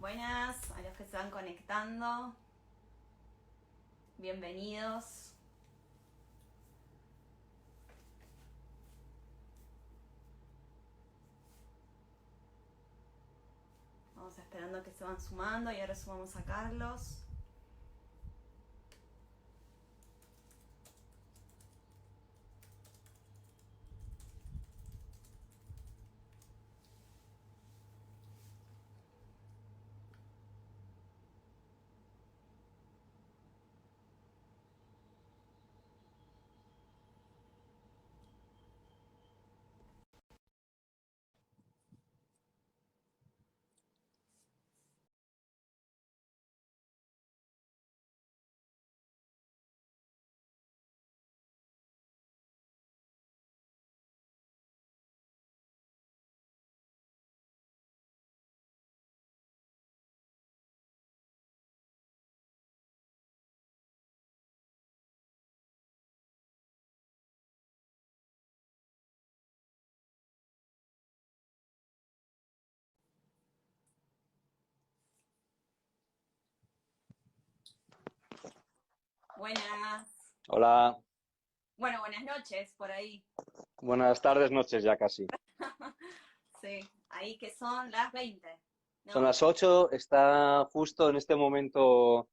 Buenas a los que se van conectando. Bienvenidos. Vamos esperando que se van sumando y ahora sumamos a Carlos. Buenas. Hola, Bueno, buenas noches por ahí. buenas tardes, noches ya casi. Sí, ahí que son las 20, Son ¿no? las 8. Está justo en este momento,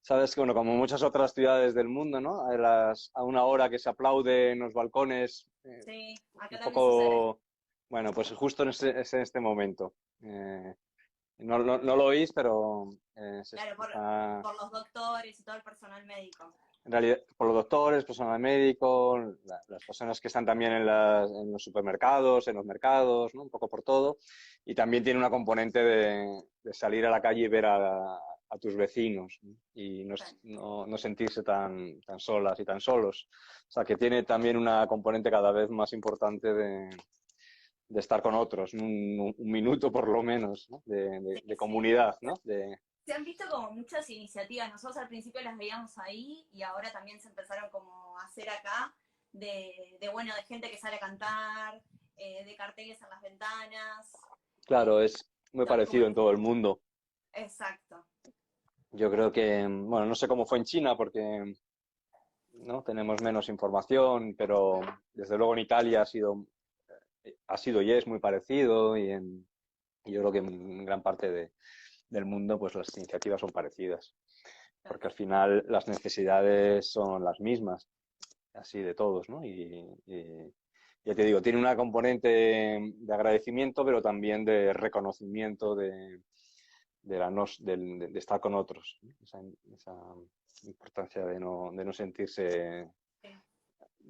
sabes que, bueno, como muchas otras ciudades del mundo, ¿no? A una hora que se aplaude en los balcones, Sí, acá un también sucede. poco, bueno, pues justo es en este momento. No lo oís, pero Claro, está, por los doctores y todo el personal médico. en realidad, por los doctores, personal médico, las personas que están también en los supermercados, en los mercados, ¿no? Un poco por todo. Y también tiene una componente de salir a la calle y ver a tus vecinos, ¿no? Y Claro. no sentirse tan solas y tan solos. O sea, que tiene también una componente cada vez más importante de estar con otros, ¿no? Un minuto por lo menos, ¿no? Sí, De sí. comunidad, ¿no? De, Se han visto como muchas iniciativas. Nosotros al principio las veíamos ahí y ahora también se empezaron como a hacer acá bueno, de gente que sale a cantar, de carteles en las ventanas. claro, es muy Como parecido en todo el mundo. exacto. Yo creo que, bueno, no sé cómo fue en China porque no tenemos menos información, pero desde luego en Italia ha sido y es muy parecido y yo creo que en gran parte del mundo pues las iniciativas son parecidas, porque al final las necesidades son las mismas, así de todos, ¿no? Y ya te digo, tiene una componente de agradecimiento, pero también de reconocimiento de estar con otros, ¿no? Esa importancia de no sentirse Sí.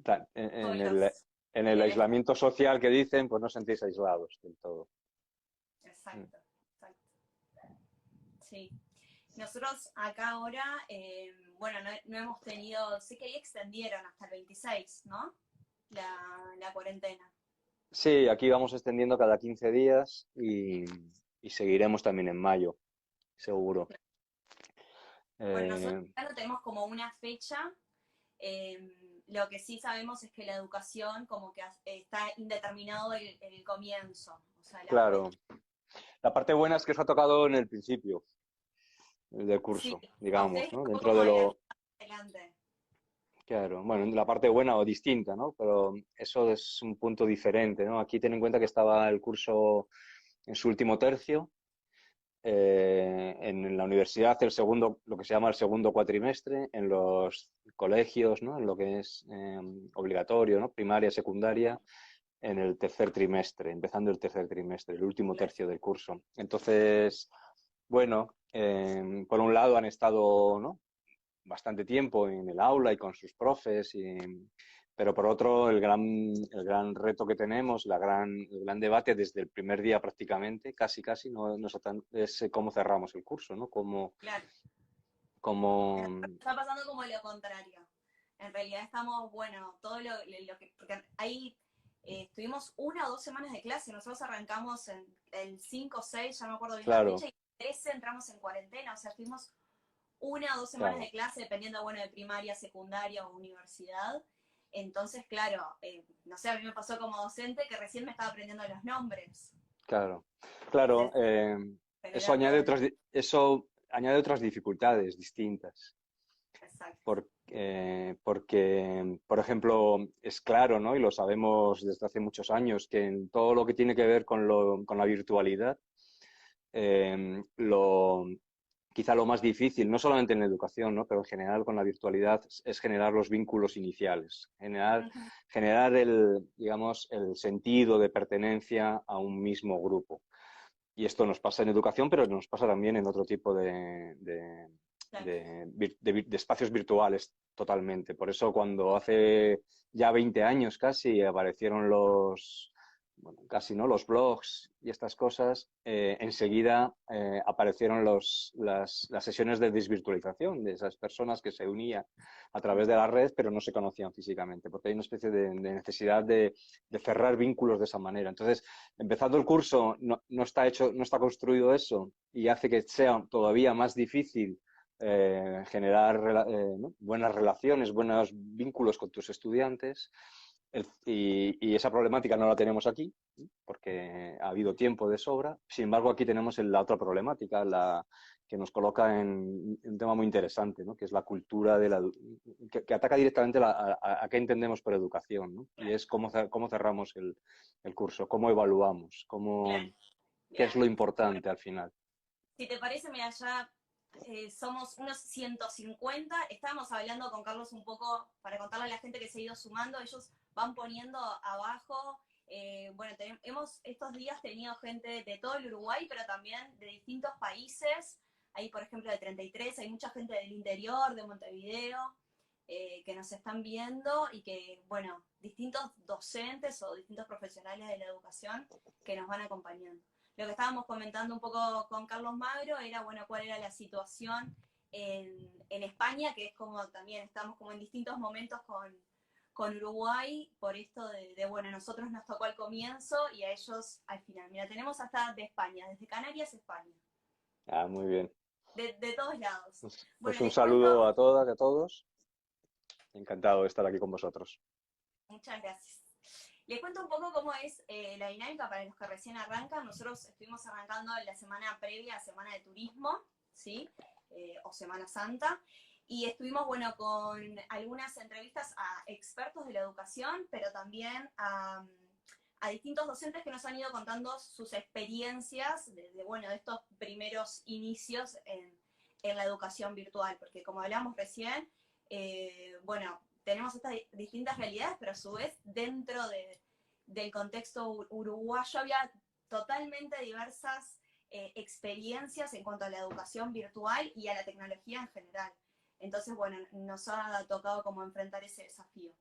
tan- en, en el, Solos en y el del este. aislamiento social que dicen, pues no sentirse aislados del todo. Mm. Exacto, exacto. Sí. Nosotros acá ahora, bueno, no hemos tenido, sé que ahí extendieron hasta el 26, ¿no? La cuarentena. Sí, aquí vamos extendiendo cada 15 días y seguiremos también en mayo, seguro. Bueno, nosotros Eh, acá no tenemos como una fecha. Lo que sí sabemos es que la educación como que está indeterminado el comienzo, o sea, la claro, vuelta. la parte buena es que os ha tocado en el principio del Sí, curso, a digamos, ustedes les ¿no? tocó Dentro como de de la lo, mitad adelante. claro, bueno, la parte buena o distinta, ¿no? Pero eso es un punto diferente, ¿no? Aquí ten en cuenta que estaba el curso en su último tercio, en la universidad lo que se llama el segundo cuatrimestre, en los colegios, ¿no? En lo que es obligatorio, ¿no? Primaria, secundaria, en el tercer trimestre, empezando el tercer trimestre, el último Claro. tercio del curso. Entonces, bueno, por un lado han estado, ¿no? Bastante tiempo en el aula y con sus profes, pero por otro el gran reto que tenemos, el gran debate desde el primer día prácticamente, casi, no es cómo cerramos el curso, ¿no? Claro. Cómo, Está pasando como lo contrario. En realidad estamos, bueno, todo lo que, porque ahí estuvimos 1 o 2 semanas de clase, nosotros arrancamos en el 5 o 6, ya no me acuerdo bien la fecha, claro, y el 13 entramos en cuarentena, o sea, estuvimos 1 o 2 semanas de claro, clase, dependiendo, bueno, de primaria, secundaria o universidad. Entonces, claro, no sé, a mí me pasó como docente que recién me estaba aprendiendo los nombres. claro, Se, claro. eso genera añade todo otras, eso añade otras dificultades distintas. exacto. Porque, por ejemplo, es claro, ¿no? Y lo sabemos desde hace muchos años, que en todo lo que tiene que ver con la virtualidad, eh, lo, quizá lo más difícil, no solamente en la educación, ¿no? Pero en general con la virtualidad es generar los vínculos iniciales, Ujú. generar el, digamos, el sentido de pertenencia a un mismo grupo. Y esto nos pasa en educación, pero nos pasa también en otro tipo Claro. de espacios virtuales totalmente. Por eso cuando hace ya 20 años casi aparecieron bueno, casi no, los blogs y estas cosas, enseguida aparecieron las sesiones de desvirtualización de esas personas que se unían a través de la red, pero no se conocían físicamente, porque hay una especie de necesidad de cerrar vínculos de esa manera. Entonces, empezando el curso, no está hecho, no está construido eso y hace que sea todavía más difícil generar ¿no? buenas relaciones, buenos vínculos con tus estudiantes. Y esa problemática no la tenemos aquí, porque ha habido tiempo de sobra. Sin embargo, aquí tenemos la otra problemática, que nos coloca en un tema muy interesante, ¿no? Que es la cultura que ataca directamente a qué entendemos por educación, ¿no? Y Claro, es cómo cerramos el curso, cómo evaluamos, claro. qué es Bien. lo importante al final. Si te parece, mira, ya somos unos 150. Estábamos hablando con Carlos un poco para contarle a la gente que se ha ido sumando. Ellos van poniendo abajo. Bueno, hemos estos días tenido gente de todo el Uruguay, pero también de distintos países. Ahí, por ejemplo, de 33, hay mucha gente del interior, de Montevideo, que nos están viendo y que, bueno, distintos docentes o distintos profesionales de la educación que nos van acompañando. Lo que estábamos comentando un poco con Carlos Magro era, bueno, cuál era la situación en España, que es como también estamos como en distintos momentos con Uruguay, por esto bueno, nosotros nos tocó al comienzo y a ellos al final. Mira, tenemos hasta de España, desde Canarias, España, Ah, muy bien. de todos lados. Pues Bueno, un les cuento, saludo a todas y a todos. Encantado de estar aquí con vosotros. muchas gracias. Les cuento un poco cómo es la dinámica para los que recién arrancan. Nosotros estuvimos arrancando la semana previa a Semana de Turismo, ¿sí? O Semana Santa. Y estuvimos, bueno, con algunas entrevistas a expertos de la educación, pero también a distintos docentes que nos han ido contando sus experiencias bueno, de estos primeros inicios en la educación virtual. Porque como hablamos recién, bueno, tenemos estas distintas realidades, pero a su vez dentro del contexto uruguayo había totalmente diversas experiencias en cuanto a la educación virtual y a la tecnología en general. Entonces, bueno, nos ha tocado como enfrentar ese desafío.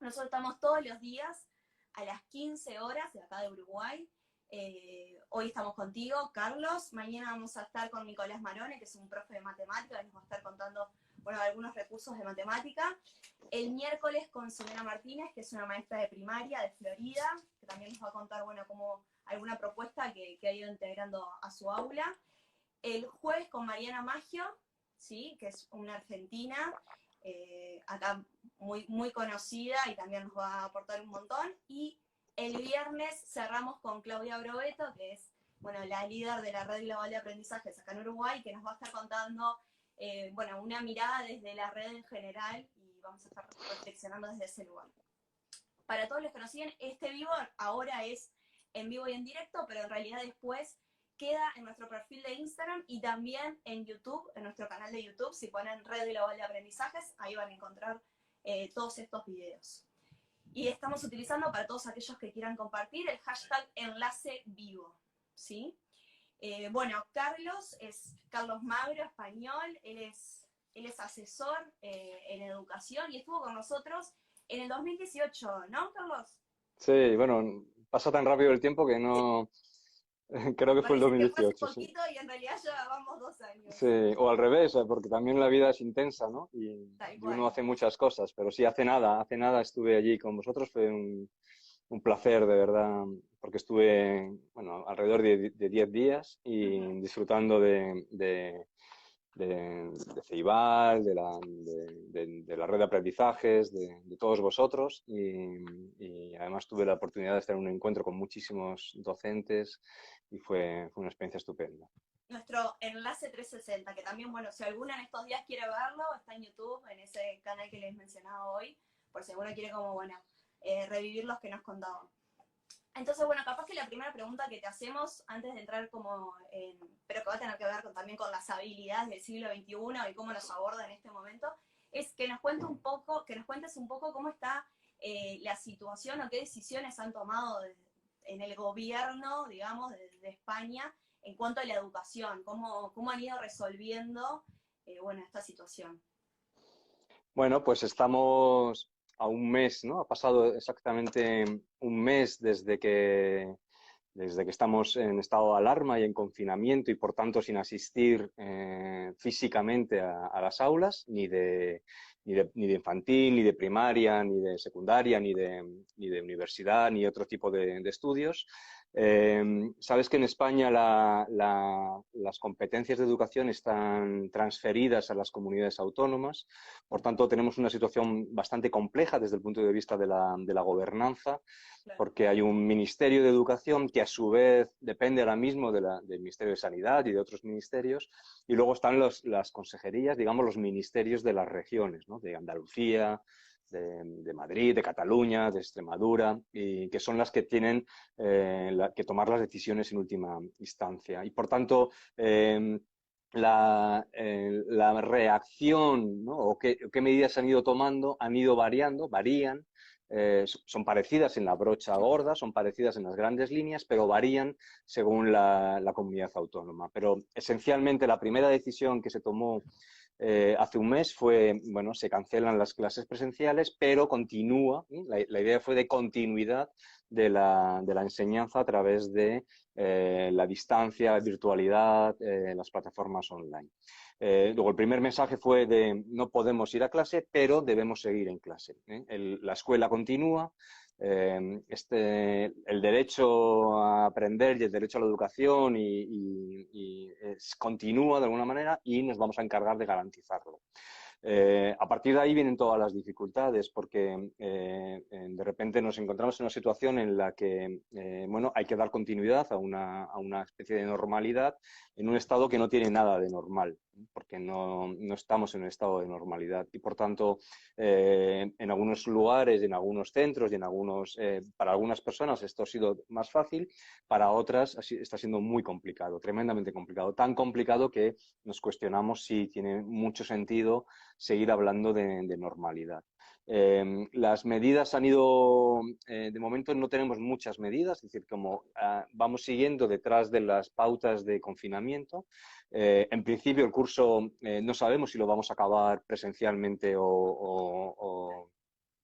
Nosotros estamos todos los días a las 15 horas de acá de Uruguay. Hoy estamos contigo, Carlos. Mañana vamos a estar con Nicolás Marone, que es un profe de matemática, que nos va a estar contando, bueno, algunos recursos de matemática. El miércoles con Ximena Martínez, que es una maestra de primaria de Florida, que también nos va a contar, bueno, como alguna propuesta que ha ido integrando a su aula. El jueves con Mariana Maggio, ¿sí? Que es una argentina, acá muy conocida y también nos va a aportar un montón. Y el viernes cerramos con Claudia Broveto, que es, bueno, la líder de la Red Global de Aprendizajes acá en Uruguay, que nos va a estar contando, bueno, una mirada desde la red en general y vamos a estar reflexionando desde ese lugar. Para todos los que nos siguen, este vivo ahora es en vivo y en directo, pero en realidad después queda en nuestro perfil de Instagram y también en YouTube, en nuestro canal de YouTube. Si ponen Red Global de Aprendizajes, ahí van a encontrar todos estos videos. Y estamos utilizando para todos aquellos que quieran compartir el hashtag enlace vivo, ¿sí? Bueno, Carlos es Carlos Magro, español, él es asesor en educación y estuvo con nosotros en el 2018, ¿no, Carlos? Sí, bueno, pasa tan rápido el tiempo que Sí. no. Creo que fue el Parece que fue hace 2018, sí. poquito y en realidad ya vamos 2 años. Sí, o al revés, porque también la vida es intensa, ¿no? Tal Y uno cual. hace muchas cosas, pero sí, hace nada estuve allí con vosotros, fue un placer, de verdad, porque estuve, bueno, alrededor de 10 días y Ujú. disfrutando de Ceibal, de la red de aprendizajes, de todos vosotros y además tuve la oportunidad de estar en un encuentro con muchísimos docentes y fue una experiencia estupenda. nuestro enlace 360, que también, bueno, si alguno en estos días quiere verlo, está en YouTube, en ese canal que les mencionaba hoy, por si alguno quiere como, bueno, revivir los que nos contaban. Entonces, bueno, capaz que la primera pregunta que te hacemos, antes de entrar como en, pero que va a tener que ver también con las habilidades del siglo XXI y cómo nos aborda en este momento, es que nos cuentes un poco cómo está la situación o qué decisiones han tomado en el gobierno, digamos, de España en cuanto a la educación, cómo han ido resolviendo, bueno, esta situación. Bueno, pues estamos a un mes, ¿no? Ha pasado exactamente un mes desde que estamos en estado de alarma y en confinamiento y por tanto sin asistir físicamente a las aulas, ni de infantil, ni de primaria, ni de secundaria, ni de universidad, ni otro tipo de estudios. Sabes que en España las competencias de educación están transferidas a las comunidades autónomas, por tanto tenemos una situación bastante compleja desde el punto de vista de la gobernanza, Claro. porque hay un Ministerio de Educación que a su vez depende ahora mismo del Ministerio de Sanidad y de otros ministerios, y luego están las consejerías, digamos, los ministerios de las regiones, ¿no? De Andalucía, de Madrid, de Cataluña, de Extremadura, y que son las que tienen que tomar las decisiones en última instancia. Y por tanto, la reacción, ¿no? o qué medidas han ido tomando, han ido variando, varían, son parecidas en la brocha gorda, son parecidas en las grandes líneas, pero varían según la comunidad autónoma. Pero esencialmente la primera decisión que se tomó hace un mes fue, bueno, se cancelan las clases presenciales, pero continúa, ¿eh? La idea fue de continuidad de la enseñanza a través de la distancia, la virtualidad, las plataformas online. Luego, el primer mensaje fue de no podemos ir a clase, pero debemos seguir en clase. La escuela continúa, el derecho a aprender y el derecho a la educación continúa de alguna manera y nos vamos a encargar de garantizarlo. A partir de ahí vienen todas las dificultades, porque de repente nos encontramos en una situación en la que bueno, hay que dar continuidad a una especie de normalidad en un estado que no tiene nada de normal, porque no estamos en un estado de normalidad. Y por tanto, en algunos lugares, en algunos centros y para algunas personas esto ha sido más fácil, para otras está siendo muy complicado, tremendamente complicado. Tan complicado que nos cuestionamos si tiene mucho sentido seguir hablando de normalidad. Las medidas han ido, de momento no tenemos muchas medidas, es decir, como vamos siguiendo detrás de las pautas de confinamiento. En principio el curso no sabemos si lo vamos a acabar presencialmente o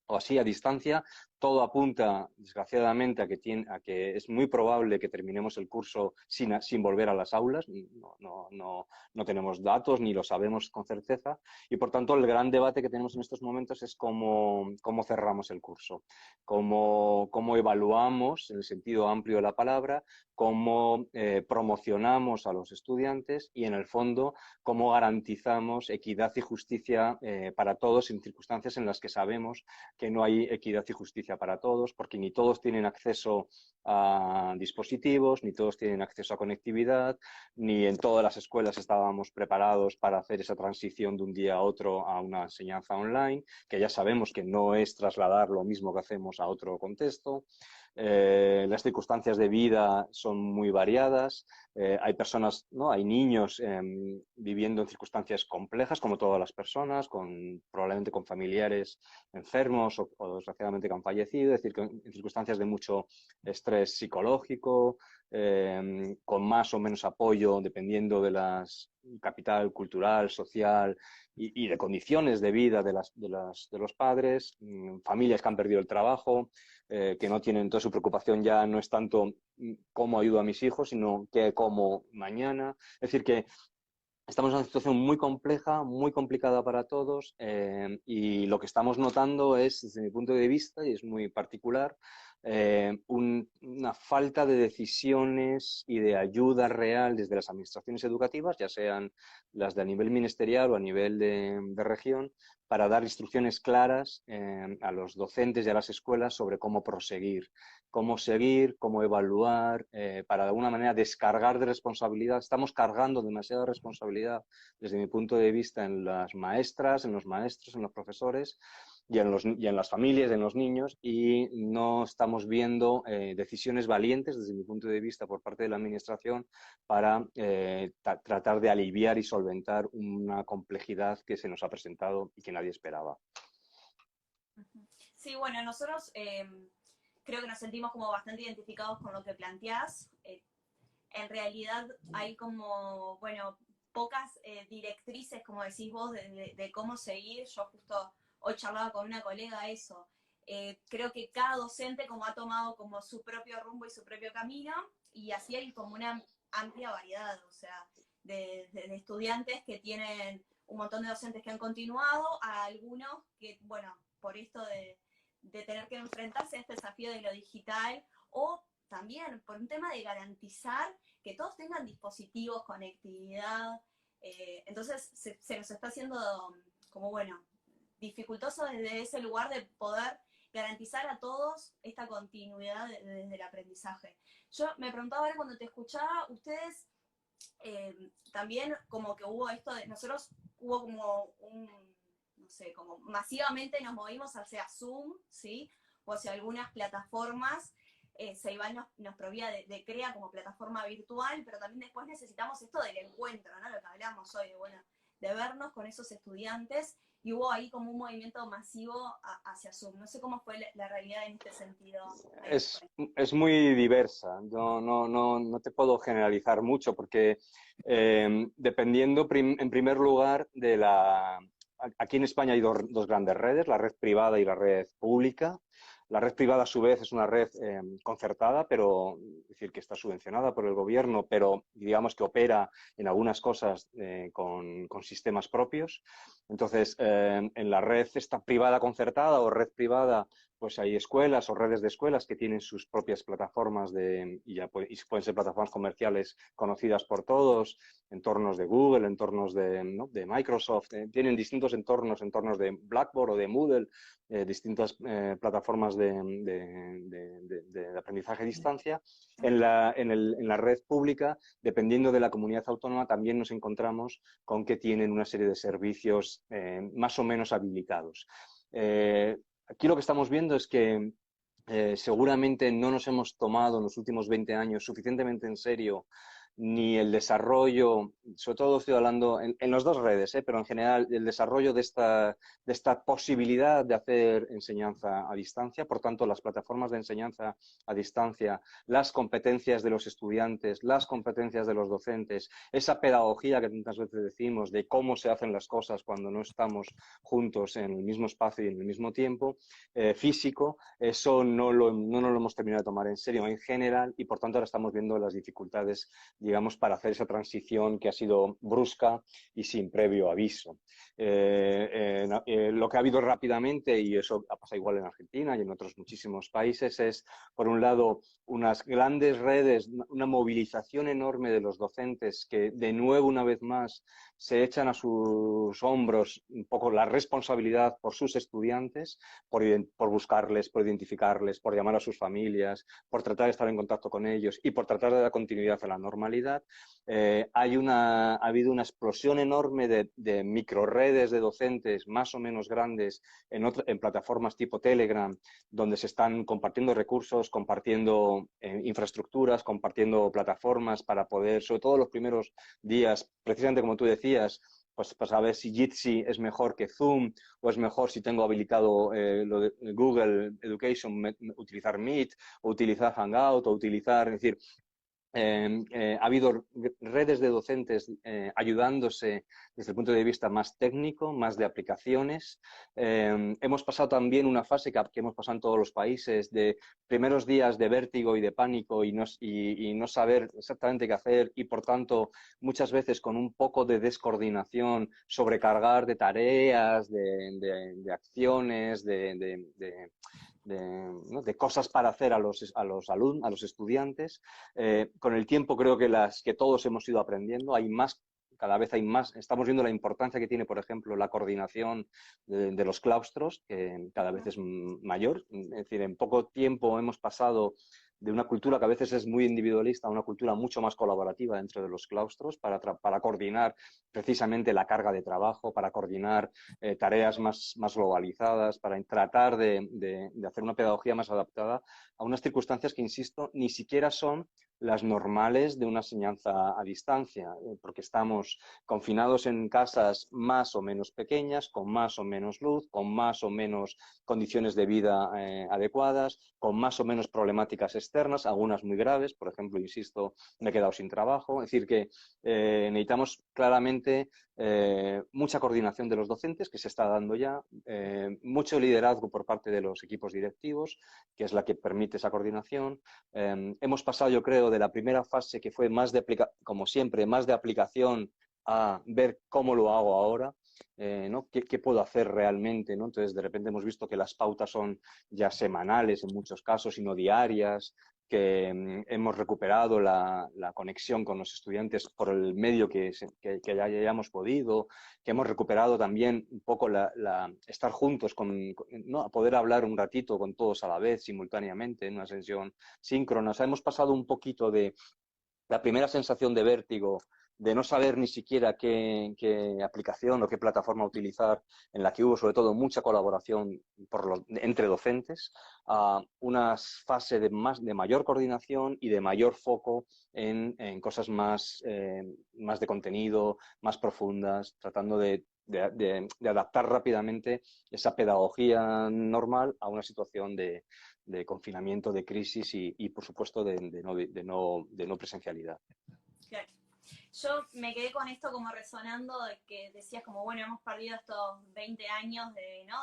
así a distancia. Todo apunta, desgraciadamente, a que es muy probable que terminemos el curso sin volver a las aulas. No tenemos datos ni lo sabemos con certeza. Y, por tanto, el gran debate que tenemos en estos momentos es cómo cerramos el curso, cómo evaluamos, en el sentido amplio de la palabra, cómo promocionamos a los estudiantes y, en el fondo, cómo garantizamos equidad y justicia para todos en circunstancias en las que sabemos que no hay equidad y justicia para todos, porque ni todos tienen acceso a dispositivos, ni todos tienen acceso a conectividad, ni en todas las escuelas estábamos preparados para hacer esa transición de un día a otro a una enseñanza online, que ya sabemos que no es trasladar lo mismo que hacemos a otro contexto. Las circunstancias de vida son muy variadas. Hay personas, ¿no? Hay niños viviendo en circunstancias complejas, como todas las personas, probablemente con familiares enfermos o desgraciadamente que han fallecido, es decir, en circunstancias de mucho estrés psicológico, con más o menos apoyo dependiendo de la capital cultural, social y de condiciones de vida de los padres, familias que han perdido el trabajo, que no tienen, toda su preocupación ya no es tanto cómo ayudo a mis hijos, sino qué como mañana. Es decir, que estamos en una situación muy compleja, muy complicada para todos, y lo que estamos notando es, desde mi punto de vista, y es muy particular, una falta de decisiones y de ayuda real desde las administraciones educativas, ya sean las de a nivel ministerial o a nivel de región, para dar instrucciones claras a los docentes y a las escuelas sobre cómo proseguir, cómo seguir, cómo evaluar, para de alguna manera descargar de responsabilidad. Estamos cargando demasiada responsabilidad desde mi punto de vista en las maestras, en los maestros, en los profesores y en las familias, en los niños, y no estamos viendo decisiones valientes desde mi punto de vista por parte de la administración para tratar de aliviar y solventar una complejidad que se nos ha presentado y que nadie esperaba. Sí, bueno, nosotros creo que nos sentimos como bastante identificados con lo que planteás. En realidad hay como, bueno, pocas directrices, como decís vos, de cómo seguir. Yo justo hoy charlaba con una colega eso. Creo que cada docente como ha tomado como su propio rumbo y su propio camino, y así hay como una amplia variedad, o sea, de estudiantes que tienen un montón de docentes que han continuado, a algunos que, bueno, por esto de tener que enfrentarse a este desafío de lo digital, o también por un tema de garantizar que todos tengan dispositivos, conectividad. Entonces se nos está haciendo como, bueno, dificultoso desde ese lugar de poder garantizar a todos esta continuidad desde el aprendizaje. Yo me preguntaba ahora cuando te escuchaba, ustedes también como que hubo esto de, nosotros hubo como un, no sé, como masivamente nos movimos hacia Zoom, ¿sí? O hacia algunas plataformas. Ceibal nos proveía de CREA como plataforma virtual, pero también después necesitamos esto del encuentro, ¿no? Lo que hablamos hoy, de, bueno, de vernos con esos estudiantes, y hubo ahí como un movimiento masivo hacia Zoom. No sé cómo fue la realidad en este sentido. Es muy diversa. No te puedo generalizar mucho porque dependiendo, en primer lugar, de la... Aquí en España hay dos grandes redes, la red privada y la red pública. La red privada, a su vez, es una red concertada, pero es decir, que está subvencionada por el gobierno, pero digamos que opera en algunas cosas con sistemas propios. Entonces, en la red esta privada concertada o red privada, pues hay escuelas o redes de escuelas que tienen sus propias plataformas y pueden ser plataformas comerciales conocidas por todos, entornos de Google, entornos ¿no? de Microsoft, tienen distintos entornos de Blackboard o de Moodle, distintas plataformas de aprendizaje a distancia. En la red pública, dependiendo de la comunidad autónoma, también nos encontramos con que tienen una serie de servicios más o menos habilitados. Aquí lo que estamos viendo es que seguramente no nos hemos tomado en los últimos 20 años suficientemente en serio ni el desarrollo, sobre todo estoy hablando en las dos redes, pero en general el desarrollo de esta posibilidad de hacer enseñanza a distancia, por tanto las plataformas de enseñanza a distancia, las competencias de los estudiantes, las competencias de los docentes, esa pedagogía que tantas veces decimos de cómo se hacen las cosas cuando no estamos juntos en el mismo espacio y en el mismo tiempo físico, eso no lo hemos terminado de tomar en serio en general y por tanto ahora estamos viendo las dificultades, digamos, para hacer esa transición que ha sido brusca y sin previo aviso. Lo que ha habido rápidamente, y eso ha pasado igual en Argentina y en otros muchísimos países, es, por un lado, unas grandes redes, una movilización enorme de los docentes que, de nuevo, una vez más, se echan a sus hombros un poco la responsabilidad por sus estudiantes, por buscarles, por identificarles, por llamar a sus familias, por tratar de estar en contacto con ellos y por tratar de dar continuidad a la normalidad. Ha habido una explosión enorme de microredes de docentes más o menos grandes en plataformas tipo Telegram, donde se están compartiendo recursos, compartiendo infraestructuras, compartiendo plataformas para poder, sobre todo los primeros días, precisamente como tú decías, pues a ver si Jitsi es mejor que Zoom o es mejor si tengo habilitado lo de Google Education, utilizar Meet o utilizar Hangout o utilizar, es decir, Ha habido redes de docentes ayudándose desde el punto de vista más técnico, más de aplicaciones. Hemos pasado también una fase que hemos pasado en todos los países de primeros días de vértigo y de pánico y no saber exactamente qué hacer y, por tanto, muchas veces con un poco de descoordinación, sobrecargar de tareas, de acciones, ¿no? de cosas para hacer a los alumnos, a los estudiantes. Con el tiempo creo que todos hemos ido aprendiendo. Cada vez hay más. Estamos viendo la importancia que tiene, por ejemplo, la coordinación de los claustros, que cada vez es mayor. Es decir, en poco tiempo hemos pasado de una cultura que a veces es muy individualista a una cultura mucho más colaborativa dentro de los claustros para coordinar precisamente la carga de trabajo, para coordinar tareas más globalizadas, para tratar de hacer una pedagogía más adaptada a unas circunstancias que, insisto, ni siquiera son las normales de una enseñanza a distancia, porque estamos confinados en casas más o menos pequeñas, con más o menos luz, con más o menos condiciones de vida adecuadas, con más o menos problemáticas externas, algunas muy graves. Por ejemplo, insisto, me he quedado sin trabajo. Es decir, que necesitamos claramente mucha coordinación de los docentes, que se está dando ya, mucho liderazgo por parte de los equipos directivos, que es la que permite esa coordinación. Hemos pasado, yo creo, de la primera fase, que fue como siempre, más de aplicación, a ver cómo lo hago ahora, ¿no? ¿Qué puedo hacer realmente, ¿no? Entonces, de repente hemos visto que las pautas son ya semanales en muchos casos y no diarias, que hemos recuperado la conexión con los estudiantes por el medio que ya hayamos podido, que hemos recuperado también un poco estar juntos, ¿no? Poder hablar un ratito con todos a la vez, simultáneamente, en una sesión síncrona. O sea, hemos pasado un poquito de la primera sensación de vértigo, de no saber ni siquiera qué aplicación o qué plataforma utilizar, en la que hubo sobre todo mucha colaboración entre docentes, a una fase de mayor coordinación y de mayor foco en cosas más de contenido, más profundas, tratando de adaptar rápidamente esa pedagogía normal a una situación de confinamiento, de crisis y por supuesto, de no presencialidad. Claro. Yo me quedé con esto como resonando de que decías como, bueno, hemos perdido estos 20 años ¿no?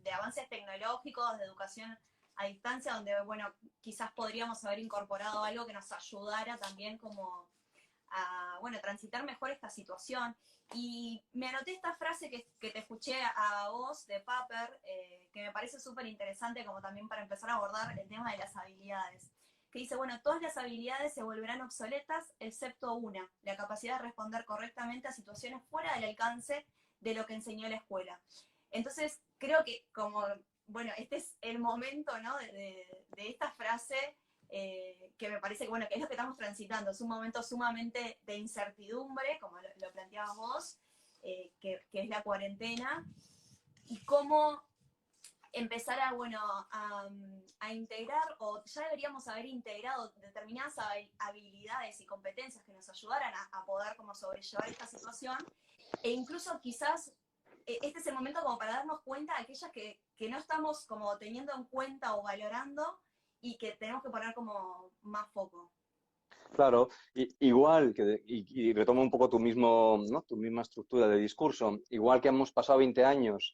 de avances tecnológicos, de educación a distancia, donde, bueno, quizás podríamos haber incorporado algo que nos ayudara también como a, bueno, transitar mejor esta situación. Y me anoté esta frase que te escuché a vos de Papert, que me parece súper interesante como también para empezar a abordar el tema de las habilidades. Que dice, bueno, todas las habilidades se volverán obsoletas excepto una, la capacidad de responder correctamente a situaciones fuera del alcance de lo que enseñó la escuela. Entonces, creo que como, bueno, este es el momento, ¿no? de esta frase que me parece que, bueno, que es lo que estamos transitando. Es un momento sumamente de incertidumbre, como lo planteabas vos, que es la cuarentena, y cómo empezar a, bueno, a integrar, o ya deberíamos haber integrado determinadas habilidades y competencias que nos ayudaran a poder como sobrellevar esta situación, e incluso quizás este es el momento como para darnos cuenta de aquellas que no estamos como teniendo en cuenta o valorando y que tenemos que poner como más foco. Claro, igual y retomo un poco ¿no? tu misma estructura de discurso, igual que hemos pasado 20 años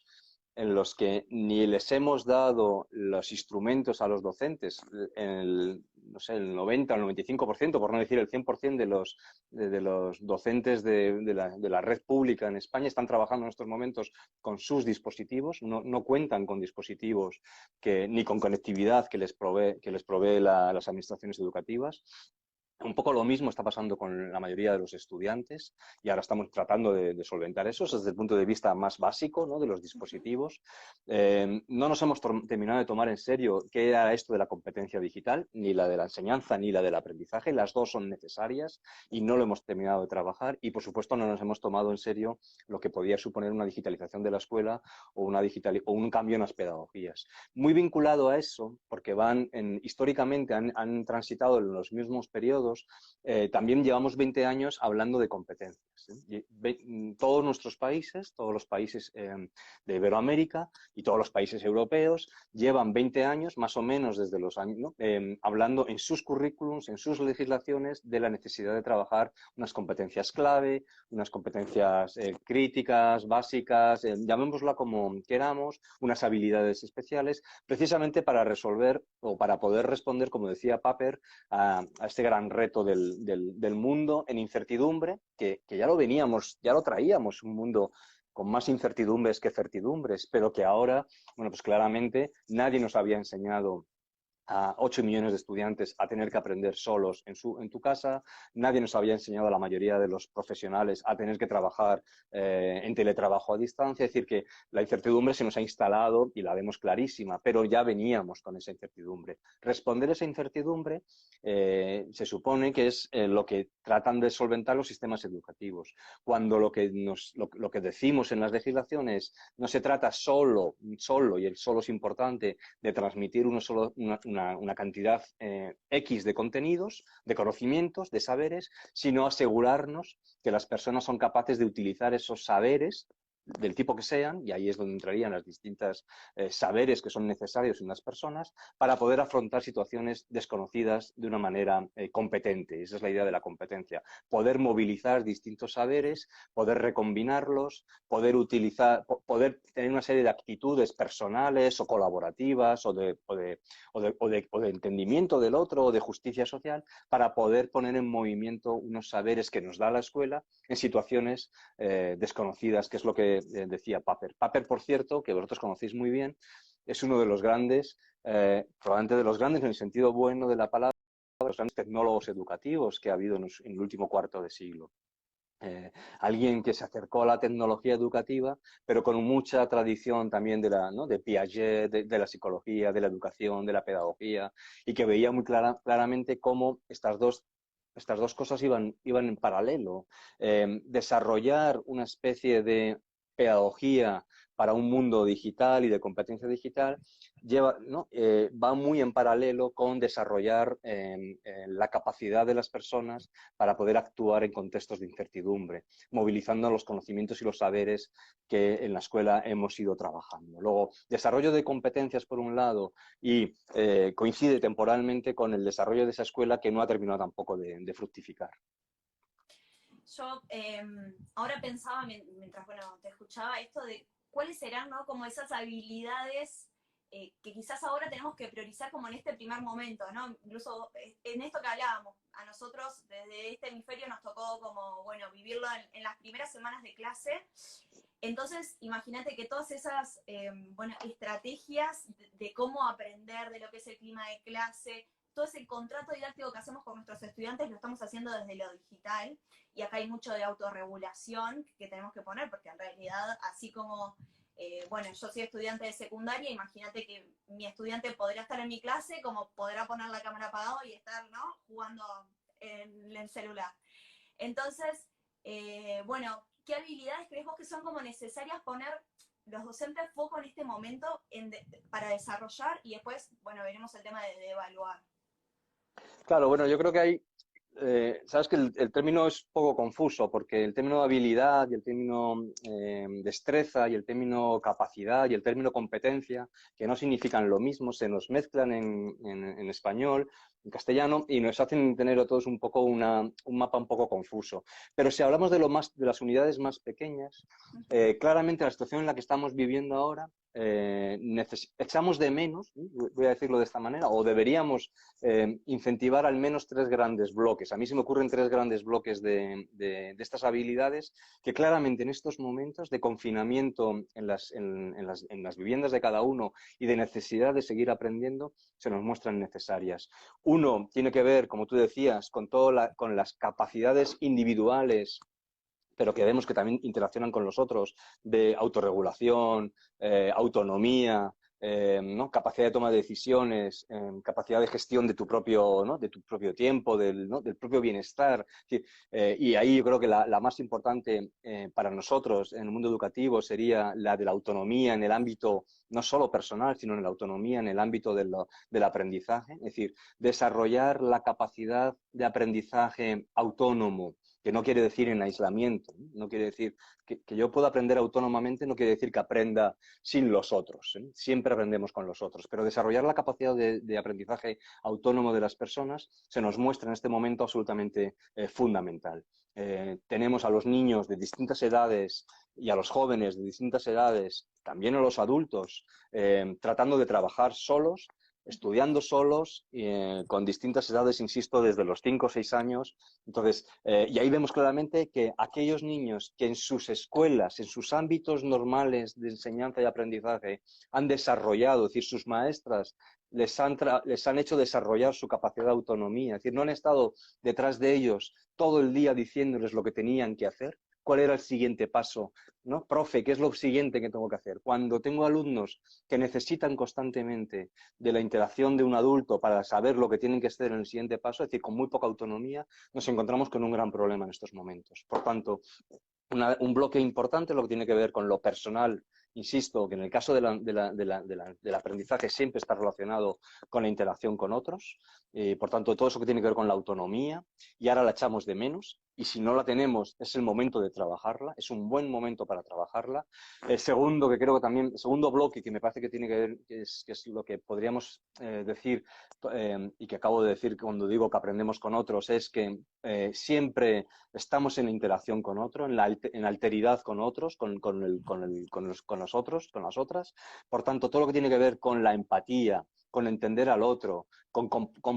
en los que ni les hemos dado los instrumentos a los docentes, no sé, el 90 o el 95%, por no decir el 100% de los docentes de la red pública en España están trabajando en estos momentos con sus dispositivos, no cuentan con dispositivos ni con conectividad que les provee las administraciones educativas. Un poco lo mismo está pasando con la mayoría de los estudiantes y ahora estamos tratando de solventar eso desde el punto de vista más básico, ¿no? De los dispositivos. No nos hemos terminado de tomar en serio qué era esto de la competencia digital, ni la de la enseñanza, ni la del aprendizaje. Las dos son necesarias y no lo hemos terminado de trabajar y, por supuesto, no nos hemos tomado en serio lo que podía suponer una digitalización de la escuela o un cambio en las pedagogías. Muy vinculado a eso, porque históricamente han transitado en los mismos periodos todos, también llevamos 20 años hablando de competencias. Todos nuestros países, todos los países de Iberoamérica y todos los países europeos llevan 20 años, más o menos desde los años, ¿no? Hablando en sus currículums, en sus legislaciones, de la necesidad de trabajar unas competencias clave, unas competencias críticas, básicas, llamémosla como queramos, unas habilidades especiales, precisamente para resolver o para poder responder, como decía Paper, a este gran reto del mundo en incertidumbre, que ya lo veníamos, ya lo traíamos, un mundo con más incertidumbres que certidumbres, pero que ahora, bueno, pues claramente nadie nos había enseñado a 8 millones de estudiantes a tener que aprender solos en tu casa. Nadie nos había enseñado a la mayoría de los profesionales a tener que trabajar en teletrabajo a distancia. Es decir, que la incertidumbre se nos ha instalado y la vemos clarísima, pero ya veníamos con esa incertidumbre. Responder a esa incertidumbre se supone que es lo que tratan de solventar los sistemas educativos. Cuando lo que decimos en las legislaciones no se trata solo, y el solo es importante, de transmitir una cantidad X de contenidos, de conocimientos, de saberes, sino asegurarnos que las personas son capaces de utilizar esos saberes del tipo que sean, y ahí es donde entrarían las distintas saberes que son necesarios en las personas para poder afrontar situaciones desconocidas de una manera competente. Esa es la idea de la competencia. Poder movilizar distintos saberes, poder recombinarlos, poder tener una serie de actitudes personales o colaborativas o de entendimiento del otro o de justicia social para poder poner en movimiento unos saberes que nos da la escuela en situaciones desconocidas, que es lo que decía Paper. Paper, por cierto, que vosotros conocéis muy bien, es uno de los grandes, probablemente de los grandes en el sentido bueno de la palabra, de los grandes tecnólogos educativos que ha habido en el último cuarto de siglo. Alguien que se acercó a la tecnología educativa, pero con mucha tradición también de Piaget, de la psicología, de la educación, de la pedagogía, y que veía muy claramente cómo estas dos cosas iban en paralelo. Desarrollar una especie de pedagogía para un mundo digital y de competencia digital va muy en paralelo con desarrollar la capacidad de las personas para poder actuar en contextos de incertidumbre, movilizando los conocimientos y los saberes que en la escuela hemos ido trabajando. Luego, desarrollo de competencias por un lado y coincide temporalmente con el desarrollo de esa escuela que no ha terminado tampoco de fructificar. Yo ahora pensaba, mientras te escuchaba, esto de cuáles serán, ¿no? Como esas habilidades que quizás ahora tenemos que priorizar como en este primer momento, ¿no? Incluso en esto que hablábamos, a nosotros desde este hemisferio nos tocó como, bueno, vivirlo en las primeras semanas de clase. Entonces, imagínate que todas esas estrategias de cómo aprender, de lo que es el clima de clase, todo ese contrato didáctico que hacemos con nuestros estudiantes lo estamos haciendo desde lo digital, y acá hay mucho de autorregulación que tenemos que poner, porque en realidad, así como, yo soy estudiante de secundaria, imagínate que mi estudiante podría estar en mi clase, como podrá poner la cámara apagada y estar, ¿no?, jugando en el celular. Entonces, ¿qué habilidades crees vos que son como necesarias poner los docentes foco en este momento para desarrollar, y después, veremos el tema de evaluar? Claro, bueno, yo creo que hay, sabes que el término es un poco confuso, porque el término habilidad y el término destreza y el término capacidad y el término competencia, que no significan lo mismo, se nos mezclan en español, en castellano, y nos hacen tener a todos un mapa un poco confuso. Pero si hablamos de las unidades más pequeñas, claramente la situación en la que estamos viviendo ahora, echamos de menos, voy a decirlo de esta manera, o deberíamos incentivar al menos 3 grandes bloques. A mí se me ocurren 3 grandes bloques de estas habilidades que claramente en estos momentos de confinamiento en las viviendas de cada uno y de necesidad de seguir aprendiendo se nos muestran necesarias. Uno tiene que ver, como tú decías, con las capacidades individuales, pero que vemos que también interaccionan con los otros, de autorregulación, autonomía, ¿no? Capacidad de toma de decisiones, capacidad de gestión de tu propio, ¿no? De tu propio tiempo, ¿no? Del propio bienestar. Es decir, y ahí yo creo que la más importante para nosotros en el mundo educativo sería la de la autonomía en el ámbito no solo personal, sino en la autonomía en el ámbito del aprendizaje. Es decir, desarrollar la capacidad de aprendizaje autónomo, que no quiere decir en aislamiento, no quiere decir que yo pueda aprender autónomamente, no quiere decir que aprenda sin los otros, ¿eh? Siempre aprendemos con los otros, pero desarrollar la capacidad de aprendizaje autónomo de las personas se nos muestra en este momento absolutamente fundamental. Tenemos a los niños de distintas edades y a los jóvenes de distintas edades, también a los adultos, tratando de trabajar solos, estudiando solos, con distintas edades, insisto, desde los 5 o 6 años. Entonces, y ahí vemos claramente que aquellos niños que en sus escuelas, en sus ámbitos normales de enseñanza y aprendizaje, han desarrollado, es decir, sus maestras les han hecho desarrollar su capacidad de autonomía, es decir, no han estado detrás de ellos todo el día diciéndoles lo que tenían que hacer, cuál era el siguiente paso, ¿no? Profe, ¿qué es lo siguiente que tengo que hacer? Cuando tengo alumnos que necesitan constantemente de la interacción de un adulto para saber lo que tienen que hacer en el siguiente paso, es decir, con muy poca autonomía, nos encontramos con un gran problema en estos momentos. Por tanto, un bloque importante lo que tiene que ver con lo personal. Insisto que en el caso del aprendizaje siempre está relacionado con la interacción con otros, por tanto todo eso que tiene que ver con la autonomía, y ahora la echamos de menos, y si no la tenemos es el momento de trabajarla, es un buen momento para trabajarla. El segundo que creo que también, el segundo bloque que me parece que tiene que ver, que es lo que podríamos decir, y que acabo de decir cuando digo que aprendemos con otros, es que siempre estamos en la interacción con otro, en la alteridad con otros, con los otros, con las otras. Por tanto, todo lo que tiene que ver con la empatía, con entender al otro, con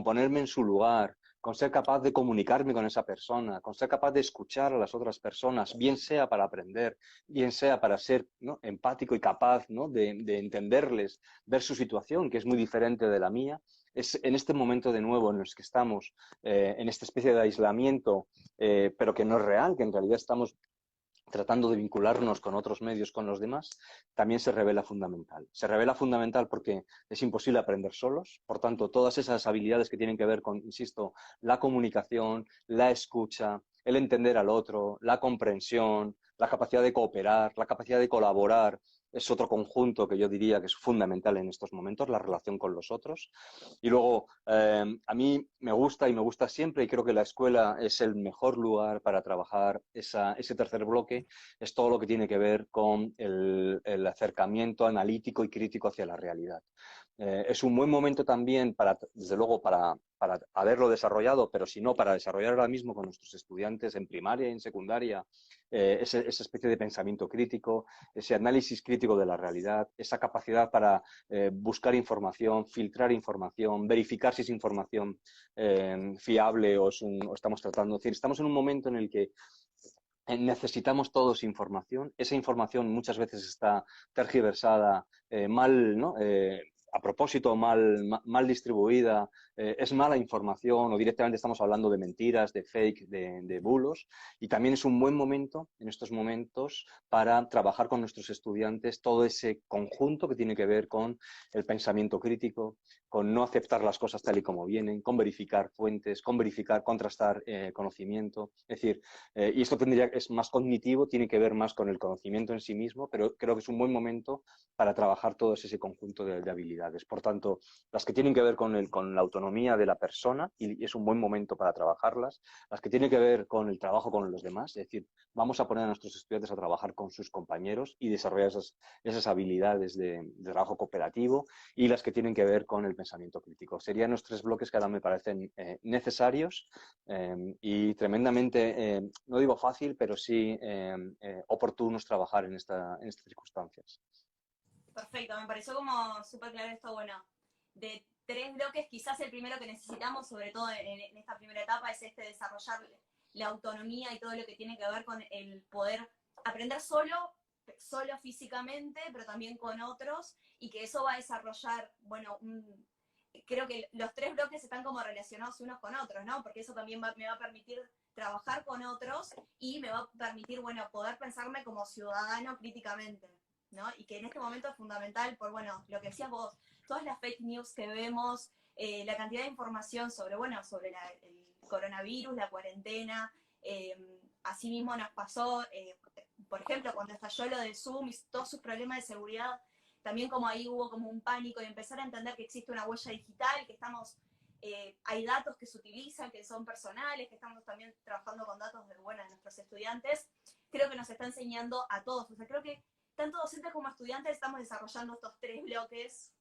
ponerme en su lugar, con ser capaz de comunicarme con esa persona, con ser capaz de escuchar a las otras personas, bien sea para aprender, bien sea para ser, ¿no?, empático y capaz, ¿no?, de entenderles, ver su situación, que es muy diferente de la mía. Es en este momento de nuevo en los que estamos en esta especie de aislamiento, pero que no es real, que en realidad estamos tratando de vincularnos con otros medios, con los demás, también se revela fundamental. Se revela fundamental porque es imposible aprender solos, por tanto, todas esas habilidades que tienen que ver con, insisto, la comunicación, la escucha, el entender al otro, la comprensión, la capacidad de cooperar, la capacidad de colaborar, es otro conjunto que yo diría que es fundamental en estos momentos, la relación con los otros. Y luego, a mí me gusta siempre, y creo que la escuela es el mejor lugar para trabajar ese tercer bloque, es todo lo que tiene que ver con el acercamiento analítico y crítico hacia la realidad. Es un buen momento también, desde luego, para haberlo desarrollado, pero si no, para desarrollar ahora mismo con nuestros estudiantes en primaria y en secundaria, esa especie de pensamiento crítico, ese análisis crítico de la realidad, esa capacidad para buscar información, filtrar información, verificar si es información fiable o estamos tratando. Es decir, estamos en un momento en el que necesitamos todos información. Esa información muchas veces está tergiversada, mal, ¿no? A propósito, mal distribuida, es mala información o directamente estamos hablando de mentiras, de fake, de bulos. Y también es un buen momento, en estos momentos, para trabajar con nuestros estudiantes todo ese conjunto que tiene que ver con el pensamiento crítico, con no aceptar las cosas tal y como vienen, con verificar fuentes, con verificar, contrastar conocimiento. Es decir, y esto es más cognitivo, tiene que ver más con el conocimiento en sí mismo, pero creo que es un buen momento para trabajar todo ese conjunto de habilidades. Por tanto, las que tienen que ver con la autonomía de la persona, y es un buen momento para trabajarlas, las que tienen que ver con el trabajo con los demás, es decir, vamos a poner a nuestros estudiantes a trabajar con sus compañeros y desarrollar esas habilidades de trabajo cooperativo, y las que tienen que ver con el pensamiento crítico. Serían los tres bloques que ahora me parecen necesarios y tremendamente, no digo fácil, pero sí oportunos trabajar en estas circunstancias. Perfecto, me pareció como súper claro esto, bueno, de tres bloques, quizás el primero que necesitamos, sobre todo en esta primera etapa, es desarrollar la autonomía y todo lo que tiene que ver con el poder aprender solo físicamente, pero también con otros, y que eso va a desarrollar, bueno, creo que los tres bloques están como relacionados unos con otros, ¿no? Porque eso también me va a permitir trabajar con otros y me va a permitir, bueno, poder pensarme como ciudadano críticamente. ¿no? Y que en este momento es fundamental por, bueno, lo que decías vos, todas las fake news que vemos, la cantidad de información sobre, bueno, sobre el coronavirus, la cuarentena, asimismo nos pasó, por ejemplo, cuando estalló lo de Zoom y todos sus problemas de seguridad, también como ahí hubo como un pánico y empezar a entender que existe una huella digital, que estamos, hay datos que se utilizan, que son personales, que estamos también trabajando con datos de, bueno, de nuestros estudiantes, creo que nos está enseñando a todos, o sea, creo que tanto docentes como estudiantes estamos desarrollando estos 3 bloques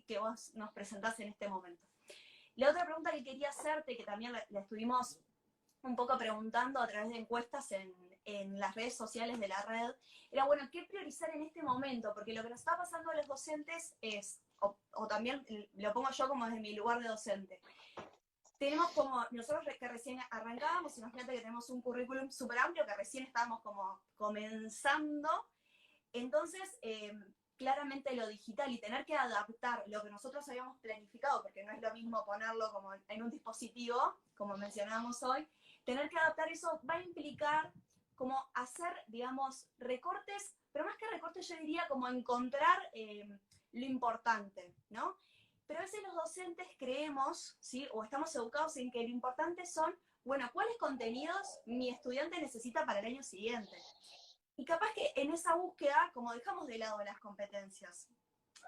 que vos nos presentás en este momento. La otra pregunta que quería hacerte, que también la estuvimos un poco preguntando a través de encuestas en las redes sociales de la red, era, bueno, ¿qué priorizar en este momento? Porque lo que nos está pasando a los docentes es, o también lo pongo yo como desde mi lugar de docente, tenemos como, nosotros que recién arrancábamos, imagínate que tenemos un currículum súper amplio, que recién estábamos como comenzando, entonces, claramente lo digital y tener que adaptar lo que nosotros habíamos planificado, porque no es lo mismo ponerlo como en un dispositivo, como mencionábamos hoy, tener que adaptar eso va a implicar como hacer, digamos, recortes, pero más que recortes yo diría como encontrar lo importante, ¿no? Pero a veces los docentes creemos, ¿sí? O estamos educados en que lo importante son, bueno, ¿cuáles contenidos mi estudiante necesita para el año siguiente? Y capaz que en esa búsqueda, como dejamos de lado las competencias.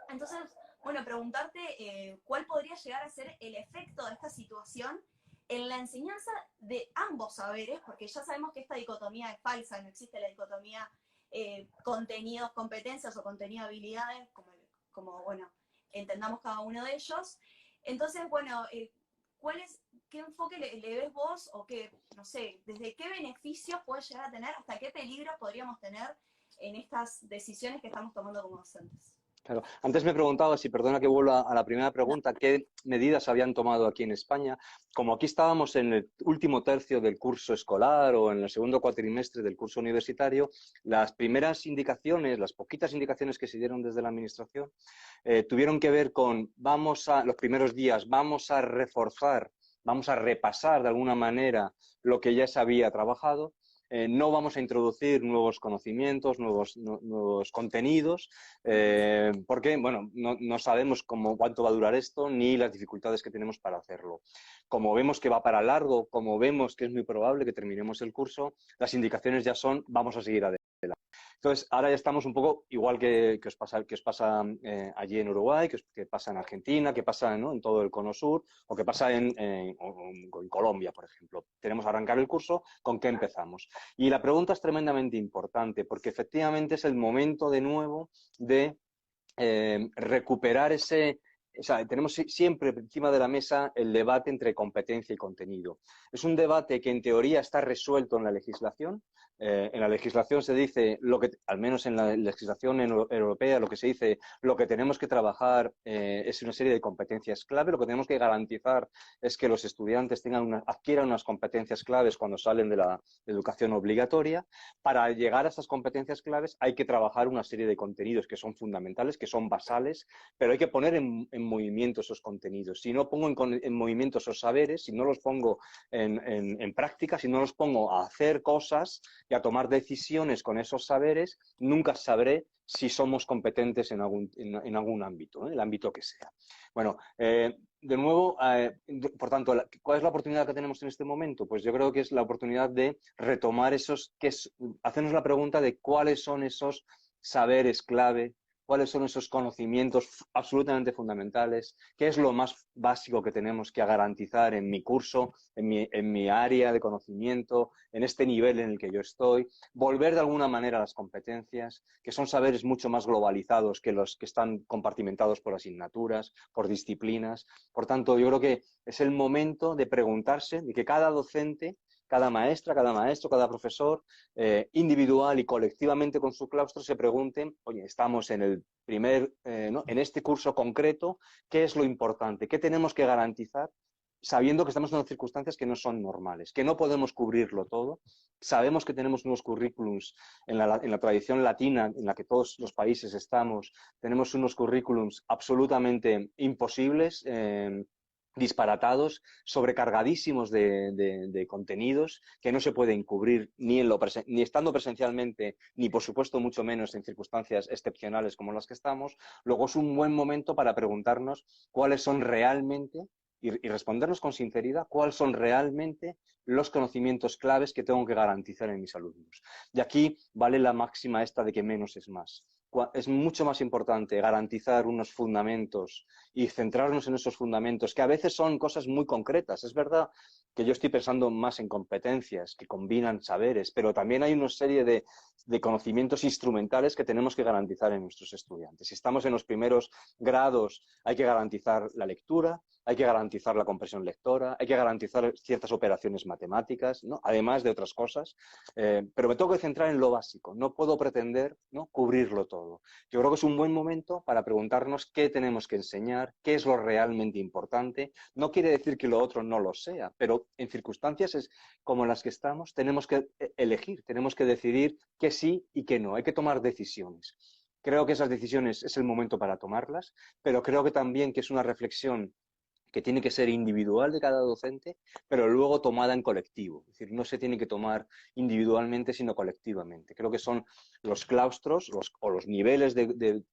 Entonces, bueno, preguntarte cuál podría llegar a ser el efecto de esta situación en la enseñanza de ambos saberes, porque ya sabemos que esta dicotomía es falsa, no existe la dicotomía contenidos, competencias o contenido, habilidades, como, bueno, entendamos cada uno de ellos. Entonces, bueno, ¿qué enfoque le ves vos o qué, no sé, desde qué beneficios puede llegar a tener, hasta qué peligros podríamos tener en estas decisiones que estamos tomando como docentes? Claro. Antes me preguntaba, si perdona que vuelva a la primera No. pregunta, ¿qué medidas habían tomado aquí en España? Como aquí estábamos en el último tercio del curso escolar o en el segundo cuatrimestre del curso universitario, las primeras indicaciones, las poquitas indicaciones que se dieron desde la Administración, tuvieron que ver con, los primeros días, vamos a reforzar, vamos a repasar de alguna manera lo que ya se había trabajado. No vamos a introducir nuevos conocimientos, nuevos contenidos, porque bueno, no sabemos cuánto va a durar esto ni las dificultades que tenemos para hacerlo. Como vemos que va para largo, como vemos que es muy probable que terminemos el curso, las indicaciones ya son, vamos a seguir adelante. Entonces, ahora ya estamos un poco igual que os pasa allí en Uruguay, que pasa en Argentina, que pasa, ¿no?, en todo el Cono Sur, o que pasa en Colombia, por ejemplo. Tenemos que arrancar el curso, ¿con qué empezamos? Y la pregunta es tremendamente importante, porque efectivamente es el momento de nuevo de recuperar o sea, tenemos siempre encima de la mesa el debate entre competencia y contenido. Es un debate que en teoría está resuelto en la legislación. En la legislación se dice, al menos en la legislación europea, lo que se dice, lo que tenemos que trabajar es una serie de competencias clave. Lo que tenemos que garantizar es que los estudiantes adquieran unas competencias claves cuando salen de la educación obligatoria. Para llegar a estas competencias claves hay que trabajar una serie de contenidos que son fundamentales, que son basales, pero hay que poner en movimiento esos contenidos. Si no pongo en movimiento esos saberes, si no los pongo en práctica, si no los pongo a hacer cosas y a tomar decisiones con esos saberes, nunca sabré si somos competentes en algún ámbito, el ámbito que sea. Bueno, de nuevo, por tanto, ¿cuál es la oportunidad que tenemos en este momento? Pues yo creo que es la oportunidad de retomar hacernos la pregunta de cuáles son esos saberes clave, cuáles son esos conocimientos absolutamente fundamentales, qué es lo más básico que tenemos que garantizar en mi curso, en mi área de conocimiento, en este nivel en el que yo estoy, volver de alguna manera a las competencias, que son saberes mucho más globalizados que los que están compartimentados por asignaturas, por disciplinas. Por tanto, yo creo que es el momento de preguntarse, de que cada docente, cada maestra, cada maestro, cada profesor, individual y colectivamente con su claustro, se pregunten, oye, estamos en el ¿no?, en este curso concreto, ¿qué es lo importante? ¿Qué tenemos que garantizar? Sabiendo que estamos en unas circunstancias que no son normales, que no podemos cubrirlo todo. Sabemos que tenemos unos currículums en la tradición latina en la que todos los países estamos, tenemos unos currículums absolutamente imposibles, disparatados, sobrecargadísimos de contenidos que no se pueden cubrir ni estando presencialmente, ni por supuesto mucho menos en circunstancias excepcionales como las que estamos. Luego es un buen momento para preguntarnos cuáles son realmente y respondernos con sinceridad cuáles son realmente los conocimientos claves que tengo que garantizar en mis alumnos. Y aquí vale la máxima esta de que menos es más. Es mucho más importante garantizar unos fundamentos y centrarnos en esos fundamentos, que a veces son cosas muy concretas. Es verdad que yo estoy pensando más en competencias que combinan saberes, pero también hay una serie de conocimientos instrumentales que tenemos que garantizar en nuestros estudiantes. Si estamos en los primeros grados, hay que garantizar la lectura, hay que garantizar la comprensión lectora, hay que garantizar ciertas operaciones matemáticas, ¿no? Además de otras cosas, pero me tengo que centrar en lo básico, no puedo pretender, ¿no?, cubrirlo todo. Yo creo que es un buen momento para preguntarnos qué tenemos que enseñar, qué es lo realmente importante. No quiere decir que lo otro no lo sea, pero en circunstancias como las que estamos, tenemos que elegir, tenemos que decidir qué sí y qué no. Hay que tomar decisiones. Creo que esas decisiones es el momento para tomarlas, pero creo que también que es una reflexión que tiene que ser individual de cada docente, pero luego tomada en colectivo. Es decir, no se tiene que tomar individualmente, sino colectivamente. Creo que son los claustros o los niveles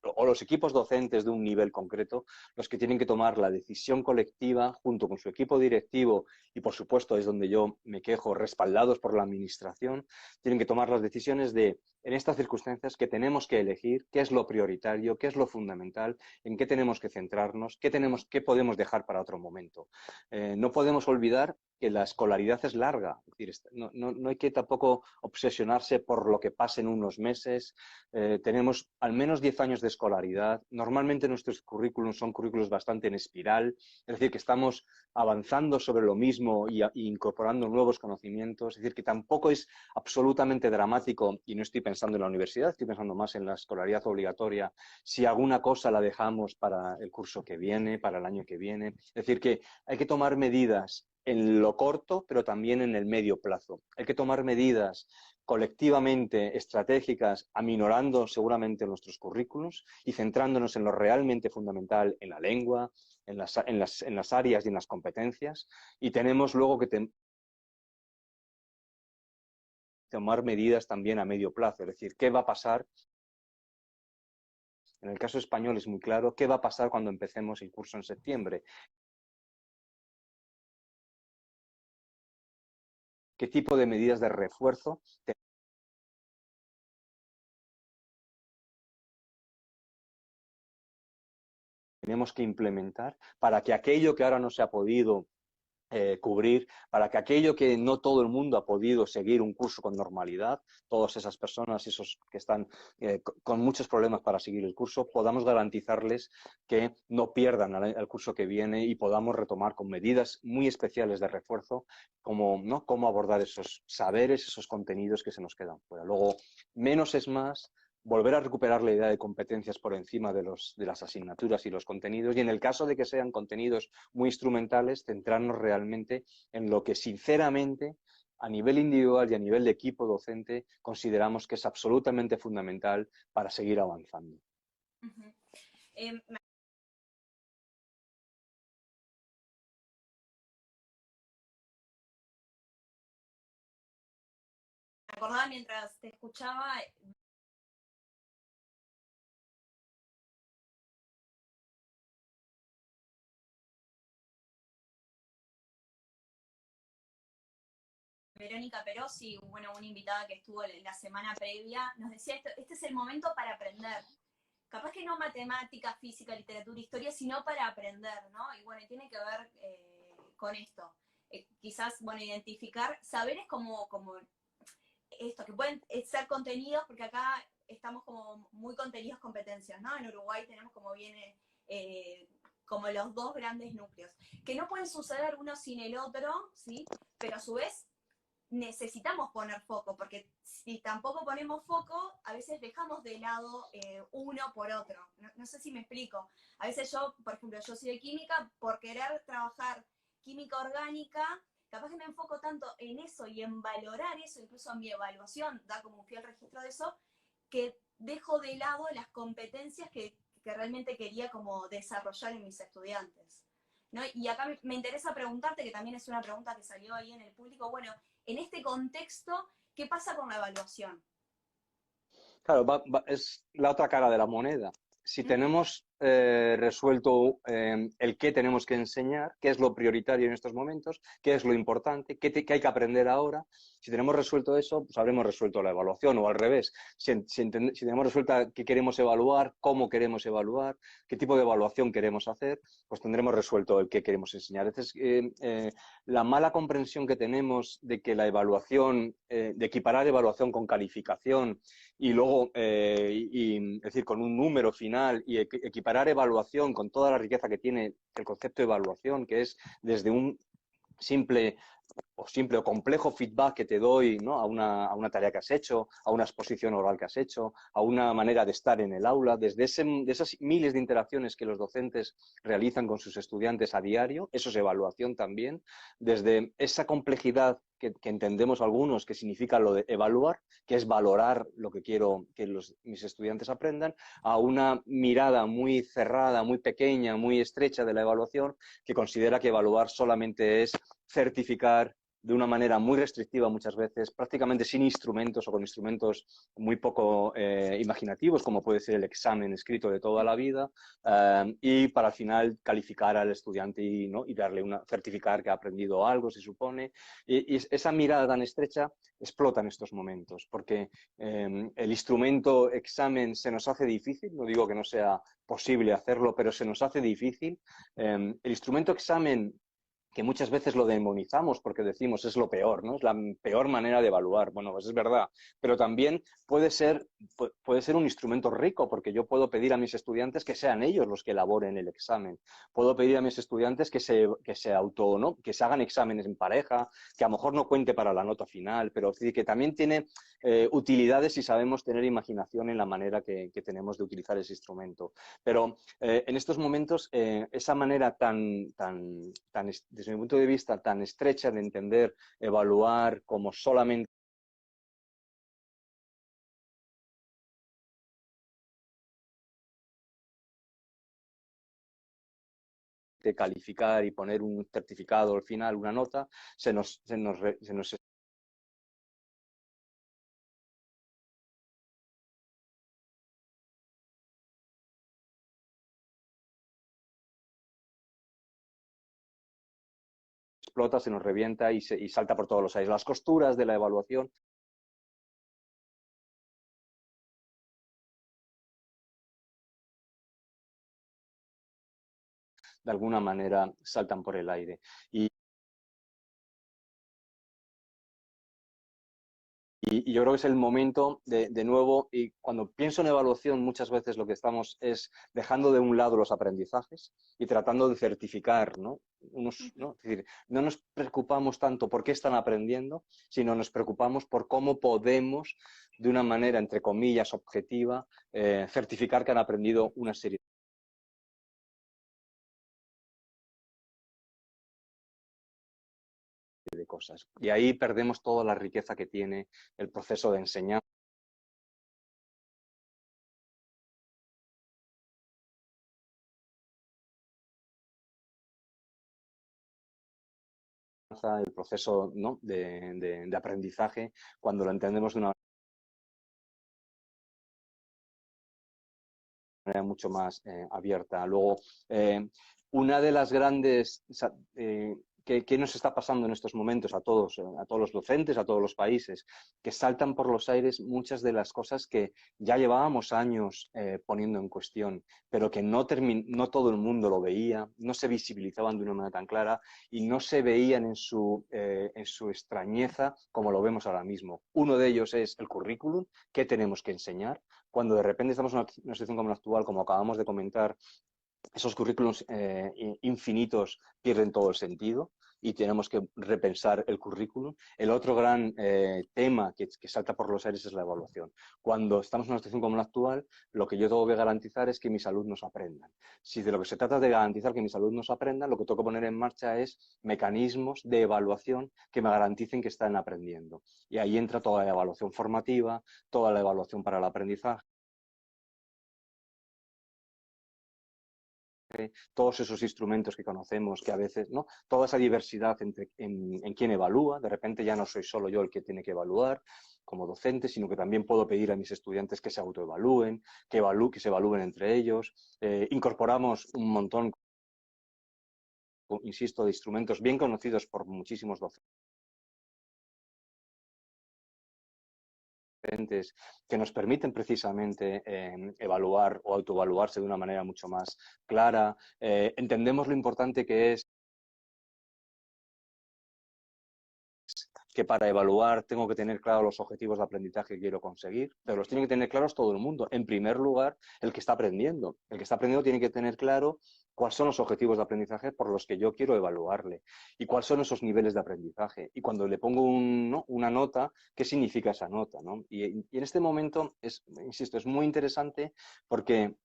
o los equipos docentes de un nivel concreto los que tienen que tomar la decisión colectiva junto con su equipo directivo y, por supuesto, es donde yo me quejo, respaldados por la administración, tienen que tomar las decisiones de, en estas circunstancias, que tenemos que elegir qué es lo prioritario, qué es lo fundamental, en qué tenemos que centrarnos, qué podemos dejar para otro momento. No podemos olvidar que la escolaridad es larga, es decir, no hay que tampoco obsesionarse por lo que pase en unos meses. Tenemos al menos 10 años de escolaridad. Normalmente nuestros currículos son currículos bastante en espiral, es decir, que estamos avanzando sobre lo mismo y incorporando nuevos conocimientos, es decir, que tampoco es absolutamente dramático, y no estoy pensando en la universidad, estoy pensando más en la escolaridad obligatoria, si alguna cosa la dejamos para el curso que viene, para el año que viene. Es decir, que hay que tomar medidas en lo corto, pero también en el medio plazo. Hay que tomar medidas colectivamente estratégicas, aminorando seguramente nuestros currículos y centrándonos en lo realmente fundamental, en la lengua, en las áreas y en las competencias. Y tenemos luego que tomar medidas también a medio plazo, es decir, ¿qué va a pasar? En el caso español es muy claro, ¿qué va a pasar cuando empecemos el curso en septiembre? ¿Qué tipo de medidas de refuerzo tenemos que implementar para que aquello que ahora no se ha podido cubrir, para que aquello que no todo el mundo ha podido seguir un curso con normalidad, todas esas personas, esos que están con muchos problemas para seguir el curso, podamos garantizarles que no pierdan el curso que viene y podamos retomar con medidas muy especiales de refuerzo como, ¿no?, cómo abordar esos saberes, esos contenidos que se nos quedan fuera. Luego, menos es más, volver a recuperar la idea de competencias por encima de las asignaturas y los contenidos, y en el caso de que sean contenidos muy instrumentales, centrarnos realmente en lo que sinceramente a nivel individual y a nivel de equipo docente consideramos que es absolutamente fundamental para seguir avanzando. Uh-huh. Me acordaba mientras te escuchaba Verónica Perosi, bueno, una invitada que estuvo la semana previa, nos decía esto, este es el momento para aprender. Capaz que no matemática, física, literatura, historia, sino para aprender, ¿no? Y bueno, tiene que ver con esto. Quizás, bueno, identificar saberes como esto, que pueden ser contenidos, porque acá estamos como muy contenidos competencias, ¿no? En Uruguay tenemos como viene como los dos grandes núcleos, que no pueden suceder uno sin el otro, ¿sí? Pero a su vez necesitamos poner foco, porque si tampoco ponemos foco, a veces dejamos de lado uno por otro. No sé si me explico. A veces yo, por ejemplo, yo soy de química, por querer trabajar química orgánica, capaz que me enfoco tanto en eso y en valorar eso, incluso mi evaluación da como un fiel registro de eso, que dejo de lado las competencias que realmente quería como desarrollar en mis estudiantes. ¿no? Y acá me interesa preguntarte, que también es una pregunta que salió ahí en el público, bueno, en este contexto, ¿qué pasa con la evaluación? Claro, es la otra cara de la moneda. Si Uh -huh. tenemos resuelto el qué tenemos que enseñar, qué es lo prioritario en estos momentos, qué es lo importante, qué hay que aprender ahora, si tenemos resuelto eso, pues habremos resuelto la evaluación, o al revés. Si tenemos resuelta qué queremos evaluar, cómo queremos evaluar, qué tipo de evaluación queremos hacer, pues tendremos resuelto el qué queremos enseñar. Entonces, la mala comprensión que tenemos de que la evaluación, de equiparar evaluación con calificación, y luego, es decir, con un número final, y equiparar evaluación con toda la riqueza que tiene el concepto de evaluación, que es desde un simple o complejo feedback que te doy, ¿no?, a una tarea que has hecho, a una exposición oral que has hecho, a una manera de estar en el aula, desde de esas miles de interacciones que los docentes realizan con sus estudiantes a diario, eso es evaluación también, desde esa complejidad que entendemos algunos que significa lo de evaluar, que es valorar lo que quiero que mis estudiantes aprendan, a una mirada muy cerrada, muy pequeña, muy estrecha de la evaluación, que considera que evaluar solamente es certificar de una manera muy restrictiva muchas veces, prácticamente sin instrumentos o con instrumentos muy poco imaginativos, como puede ser el examen escrito de toda la vida, y para al final calificar al estudiante ¿no?, y darle certificar que ha aprendido algo, se supone. Y esa mirada tan estrecha explota en estos momentos, porque el instrumento examen se nos hace difícil, no digo que no sea posible hacerlo, pero se nos hace difícil. El instrumento examen, que muchas veces lo demonizamos porque decimos es lo peor, ¿no? Es la peor manera de evaluar. Bueno, pues es verdad, pero también puede ser un instrumento rico, porque yo puedo pedir a mis estudiantes que sean ellos los que elaboren el examen. Puedo pedir a mis estudiantes ¿no?, que se hagan exámenes en pareja, que a lo mejor no cuente para la nota final, pero es decir, que también tiene utilidades si sabemos tener imaginación en la manera que tenemos de utilizar ese instrumento. Pero en estos momentos, esa manera desde mi punto de vista, tan estrecha de entender, evaluar como solamente calificar y poner un certificado al final, una nota, se nos explota, se nos revienta y salta por todos los aires. Las costuras de la evaluación de alguna manera saltan por el aire. Y yo creo que es el momento de nuevo, y cuando pienso en evaluación, muchas veces lo que estamos es dejando de un lado los aprendizajes y tratando de certificar, ¿no? ¿No? Es decir, no nos preocupamos tanto por qué están aprendiendo, sino nos preocupamos por cómo podemos, de una manera, entre comillas, objetiva, certificar que han aprendido una serie de cosas. Y ahí perdemos toda la riqueza que tiene el proceso de enseñanza, el proceso, ¿no?, de aprendizaje, cuando lo entendemos de una manera mucho más abierta. Luego, una de las grandes ¿qué nos está pasando en estos momentos a todos los docentes, a todos los países? Que saltan por los aires muchas de las cosas que ya llevábamos años poniendo en cuestión, pero que no todo el mundo lo veía, no se visibilizaban de una manera tan clara y no se veían en su extrañeza como lo vemos ahora mismo. Uno de ellos es el currículum, qué tenemos que enseñar. Cuando de repente estamos en una situación como la actual, como acabamos de comentar, esos currículums infinitos pierden todo el sentido y tenemos que repensar el currículum. El otro gran tema que salta por los aires es la evaluación. Cuando estamos en una situación como la actual, lo que yo tengo que garantizar es que mis alumnos aprendan. Si de lo que se trata es de garantizar que mis alumnos aprendan, lo que tengo que poner en marcha es mecanismos de evaluación que me garanticen que están aprendiendo. Y ahí entra toda la evaluación formativa, toda la evaluación para el aprendizaje, aprendizaje, todos esos instrumentos que conocemos, que a veces, ¿no? Toda esa diversidad en quién evalúa, de repente ya no soy solo yo el que tiene que evaluar como docente, sino que también puedo pedir a mis estudiantes que se autoevalúen, que se evalúen entre ellos. Incorporamos un montón, insisto, de instrumentos bien conocidos por muchísimos docentes que nos permiten precisamente evaluar o autoevaluarse de una manera mucho más clara. Entendemos lo importante que es que para evaluar tengo que tener claros los objetivos de aprendizaje que quiero conseguir, pero los tiene que tener claros todo el mundo. En primer lugar, el que está aprendiendo. El que está aprendiendo tiene que tener claro cuáles son los objetivos de aprendizaje por los que yo quiero evaluarle y cuáles son esos niveles de aprendizaje. Y cuando le pongo ¿no? una nota, ¿qué significa esa nota? ¿No? Y en este momento, insisto, es muy interesante porque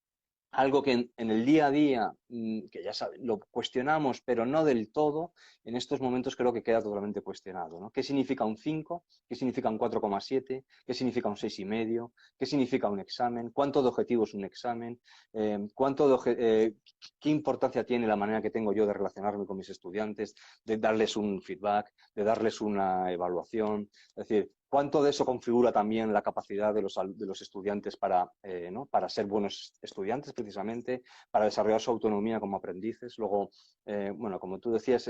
algo que en el día a día, que ya saben, lo cuestionamos, pero no del todo, en estos momentos creo que queda totalmente cuestionado, ¿no? ¿Qué significa un 5? ¿Qué significa un 4,7? ¿Qué significa un 6,5? ¿Qué significa un examen? ¿Cuánto de objetivo es un examen? ¿Qué importancia tiene la manera que tengo yo de relacionarme con mis estudiantes, de darles un feedback, de darles una evaluación? Es decir, ¿cuánto de eso configura también la capacidad de los estudiantes ¿no? para ser buenos estudiantes, precisamente, para desarrollar su autonomía como aprendices? Luego, bueno, como tú decías,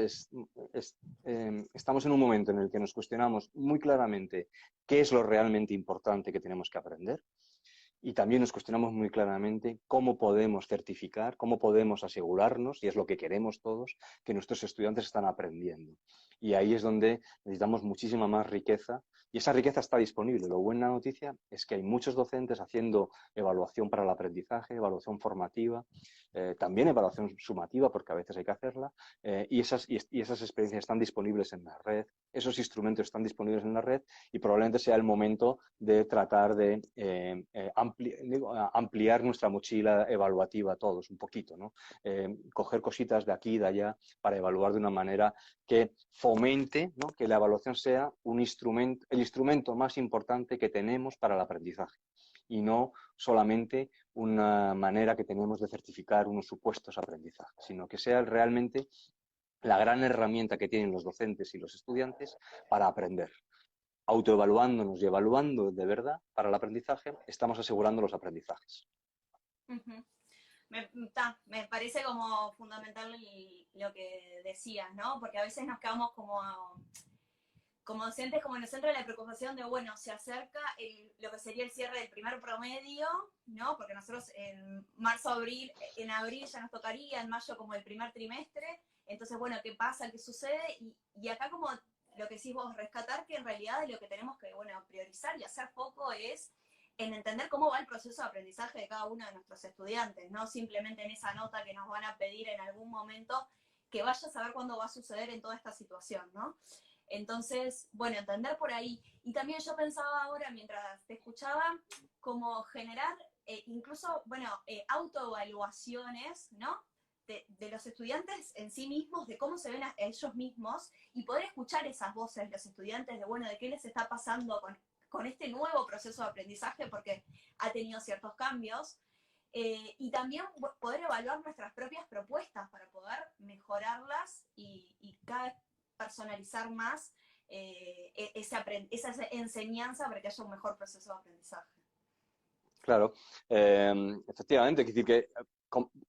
estamos en un momento en el que nos cuestionamos muy claramente qué es lo realmente importante que tenemos que aprender. Y también nos cuestionamos muy claramente cómo podemos certificar, cómo podemos asegurarnos, y es lo que queremos todos, que nuestros estudiantes están aprendiendo. Y ahí es donde necesitamos muchísima más riqueza, y esa riqueza está disponible. La buena noticia es que hay muchos docentes haciendo evaluación para el aprendizaje, evaluación formativa, también evaluación sumativa, porque a veces hay que hacerla, y esas experiencias están disponibles en la red, esos instrumentos están disponibles en la red, y probablemente sea el momento de tratar de ampliar nuestra mochila evaluativa todos un poquito, ¿no? Coger cositas de aquí y de allá para evaluar de una manera que fomente, ¿no? Que la evaluación sea el instrumento más importante que tenemos para el aprendizaje y no solamente una manera que tenemos de certificar unos supuestos aprendizajes, sino que sea realmente la gran herramienta que tienen los docentes y los estudiantes para aprender. Autoevaluándonos y evaluando de verdad para el aprendizaje, estamos asegurando los aprendizajes. Uh-huh. Me parece como fundamental lo que decías, ¿no? Porque a veces nos quedamos como docentes, como en el centro de la preocupación de, bueno, se acerca lo que sería el cierre del primer promedio, ¿no? Porque nosotros en en abril ya nos tocaría, en mayo como el primer trimestre, entonces, bueno, ¿qué pasa? ¿Qué sucede? Y acá como lo que decís vos, rescatar que en realidad lo que tenemos que, bueno, priorizar y hacer foco es en entender cómo va el proceso de aprendizaje de cada uno de nuestros estudiantes, no simplemente en esa nota que nos van a pedir en algún momento, que vaya a saber cuándo va a suceder en toda esta situación, ¿no? Entonces, bueno, entender por ahí. Y también yo pensaba ahora, mientras te escuchaba, como generar incluso, bueno, autoevaluaciones, ¿no? De los estudiantes en sí mismos, de cómo se ven a ellos mismos, y poder escuchar esas voces de los estudiantes, de, bueno, de qué les está pasando con este nuevo proceso de aprendizaje, porque ha tenido ciertos cambios. Y también poder evaluar nuestras propias propuestas para poder mejorarlas y cada vez personalizar más esa enseñanza para que haya un mejor proceso de aprendizaje. Claro, efectivamente, es decir, que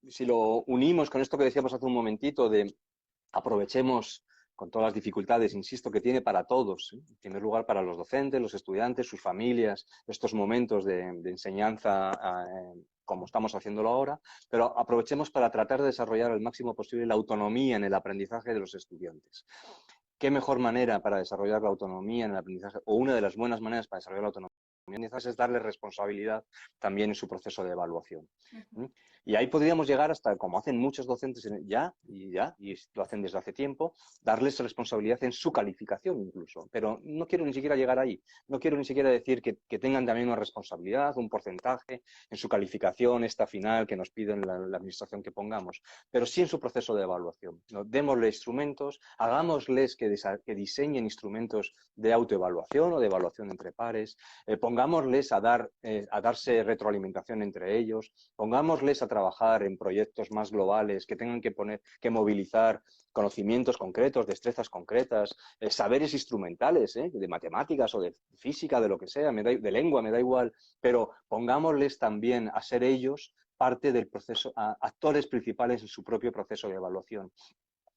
si lo unimos con esto que decíamos hace un momentito de aprovechemos con todas las dificultades, insisto, que tiene para todos, ¿eh? En primer lugar para los docentes, los estudiantes, sus familias, estos momentos de enseñanza como estamos haciéndolo ahora, pero aprovechemos para tratar de desarrollar al máximo posible la autonomía en el aprendizaje de los estudiantes. ¿Qué mejor manera para desarrollar la autonomía en el aprendizaje, o una de las buenas maneras para desarrollar la autonomía es darle responsabilidad también en su proceso de evaluación? Uh-huh. Y ahí podríamos llegar hasta, como hacen muchos docentes y lo hacen desde hace tiempo, darles responsabilidad en su calificación incluso. Pero no quiero ni siquiera llegar ahí. No quiero ni siquiera decir que tengan también una responsabilidad, un porcentaje en su calificación, esta final que nos piden la administración que pongamos, pero sí en su proceso de evaluación. ¿No? Démosle instrumentos, hagámosles que diseñen instrumentos de autoevaluación o de evaluación entre pares, pongámosles a darse retroalimentación entre ellos, pongámosles a trabajar en proyectos más globales que tengan que movilizar conocimientos concretos, destrezas concretas, saberes instrumentales, de matemáticas o de física, de lo que sea, de lengua, me da igual, pero pongámosles también a ser ellos parte del proceso, actores principales en su propio proceso de evaluación.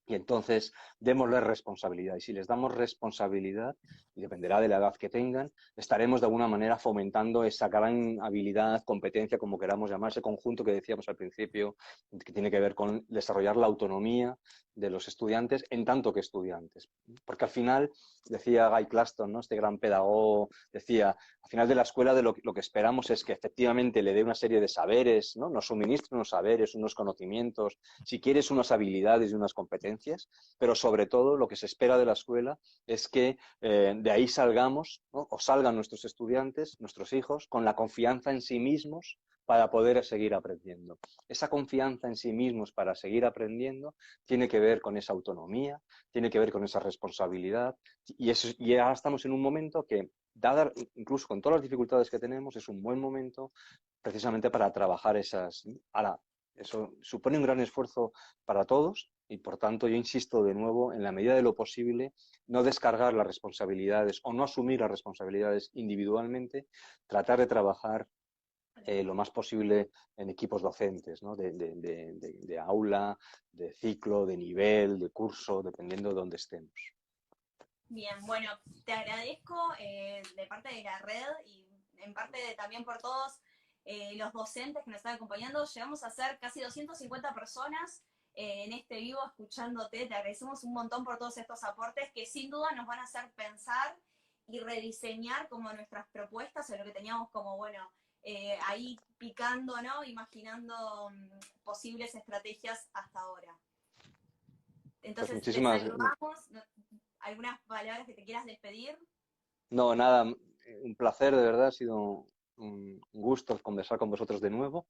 Y entonces démosles responsabilidad. Y si les damos responsabilidad, y dependerá de la edad que tengan, estaremos de alguna manera fomentando esa gran habilidad, competencia, como queramos llamar, ese conjunto que decíamos al principio, que tiene que ver con desarrollar la autonomía de los estudiantes en tanto que estudiantes. Porque al final, decía Guy Claston, ¿no?, este gran pedagogo, decía, al final de la escuela lo que esperamos es que efectivamente le dé una serie de saberes, ¿no?, nos suministre unos saberes, unos conocimientos, si quieres unas habilidades y unas competencias, pero sobre todo lo que se espera de la escuela es que de ahí salgamos, ¿no?, o salgan nuestros estudiantes, nuestros hijos, con la confianza en sí mismos para poder seguir aprendiendo. Esa confianza en sí mismos para seguir aprendiendo tiene que ver con esa autonomía, tiene que ver con esa responsabilidad, y ahora estamos en un momento que, dada, incluso con todas las dificultades que tenemos, es un buen momento precisamente para trabajar esas. Ahora, eso supone un gran esfuerzo para todos y, por tanto, yo insisto de nuevo, en la medida de lo posible, no descargar las responsabilidades o no asumir las responsabilidades individualmente, tratar de trabajar lo más posible en equipos docentes, ¿no?, de aula, de ciclo, de nivel, de curso, dependiendo de dónde estemos. Bien, bueno, te agradezco de parte de la red y en parte también por todos los docentes que nos están acompañando. Llegamos a ser casi 250 personas en este vivo escuchándote. Te agradecemos un montón por todos estos aportes que sin duda nos van a hacer pensar y rediseñar como nuestras propuestas o lo que teníamos como, bueno, ahí picando, ¿no?, imaginando posibles estrategias hasta ahora. Pues Entonces, te muchísimas. saludamos. ¿Algunas palabras que te quieras despedir? No, nada, un placer, de verdad, ha sido un gusto conversar con vosotros de nuevo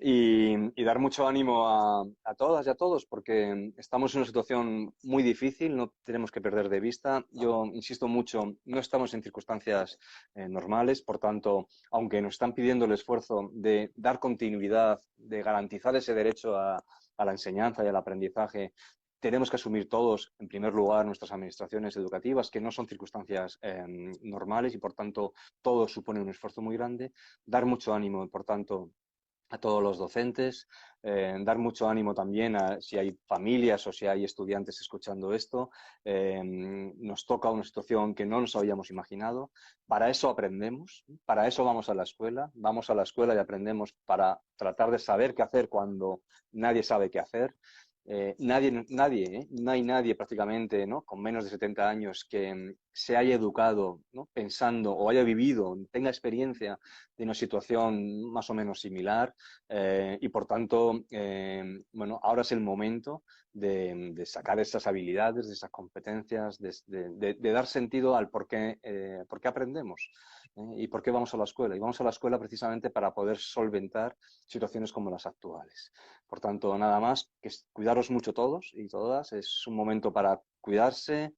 y dar mucho ánimo a todas y a todos, porque estamos en una situación muy difícil, no tenemos que perder de vista. Yo insisto mucho, no estamos en circunstancias normales, por tanto, aunque nos están pidiendo el esfuerzo de dar continuidad, de garantizar ese derecho a la enseñanza y al aprendizaje, tenemos que asumir todos, en primer lugar, nuestras administraciones educativas, que no son circunstancias normales y, por tanto, todo supone un esfuerzo muy grande. Dar mucho ánimo, por tanto, a todos los docentes, dar mucho ánimo también a si hay familias o si hay estudiantes escuchando esto. Nos toca una situación que no nos habíamos imaginado. Para eso aprendemos, para eso vamos a la escuela y aprendemos para tratar de saber qué hacer cuando nadie sabe qué hacer. No hay nadie prácticamente, ¿no?, con menos de 70 años que se haya educado, ¿no?, pensando o haya vivido, tenga experiencia de una situación más o menos similar y, por tanto, bueno, ahora es el momento de sacar esas habilidades, de esas competencias, de dar sentido al por qué aprendemos. ¿Y por qué vamos a la escuela? Y vamos a la escuela precisamente para poder solventar situaciones como las actuales. Por tanto, nada más, que cuidaros mucho todos y todas. Es un momento para cuidarse,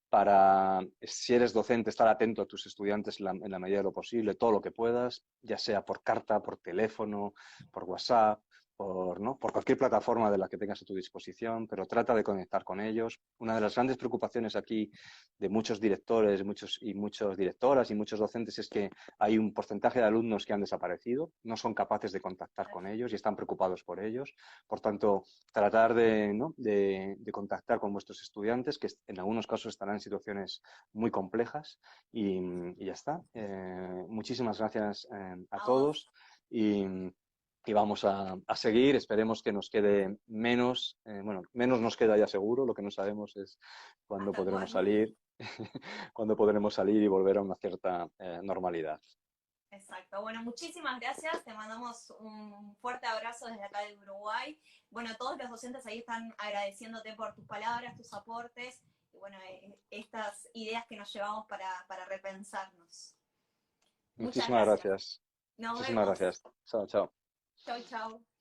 para, si eres docente, estar atento a tus estudiantes en la medida de lo posible, todo lo que puedas, ya sea por carta, por teléfono, por WhatsApp, por cualquier plataforma de la que tengas a tu disposición, pero trata de conectar con ellos. Una de las grandes preocupaciones aquí de muchos directores y muchas directoras y muchos docentes es que hay un porcentaje de alumnos que han desaparecido, no son capaces de contactar con ellos y están preocupados por ellos. Por tanto, tratar de contactar con vuestros estudiantes, que en algunos casos estarán en situaciones muy complejas, y ya está. Muchísimas gracias a todos y vamos a seguir. Esperemos que nos quede menos, menos nos queda ya seguro. Lo que no sabemos es cuándo podremos salir, cuándo podremos salir y volver a una cierta normalidad. Exacto. Bueno, muchísimas gracias. Te mandamos un fuerte abrazo desde acá de Uruguay. Bueno, todos los docentes ahí están agradeciéndote por tus palabras, tus aportes y, bueno, estas ideas que nos llevamos para repensarnos. Muchas Muchísimas gracias. gracias. Nos Muchísimas vemos. gracias. Chao, chao. Chau, chau.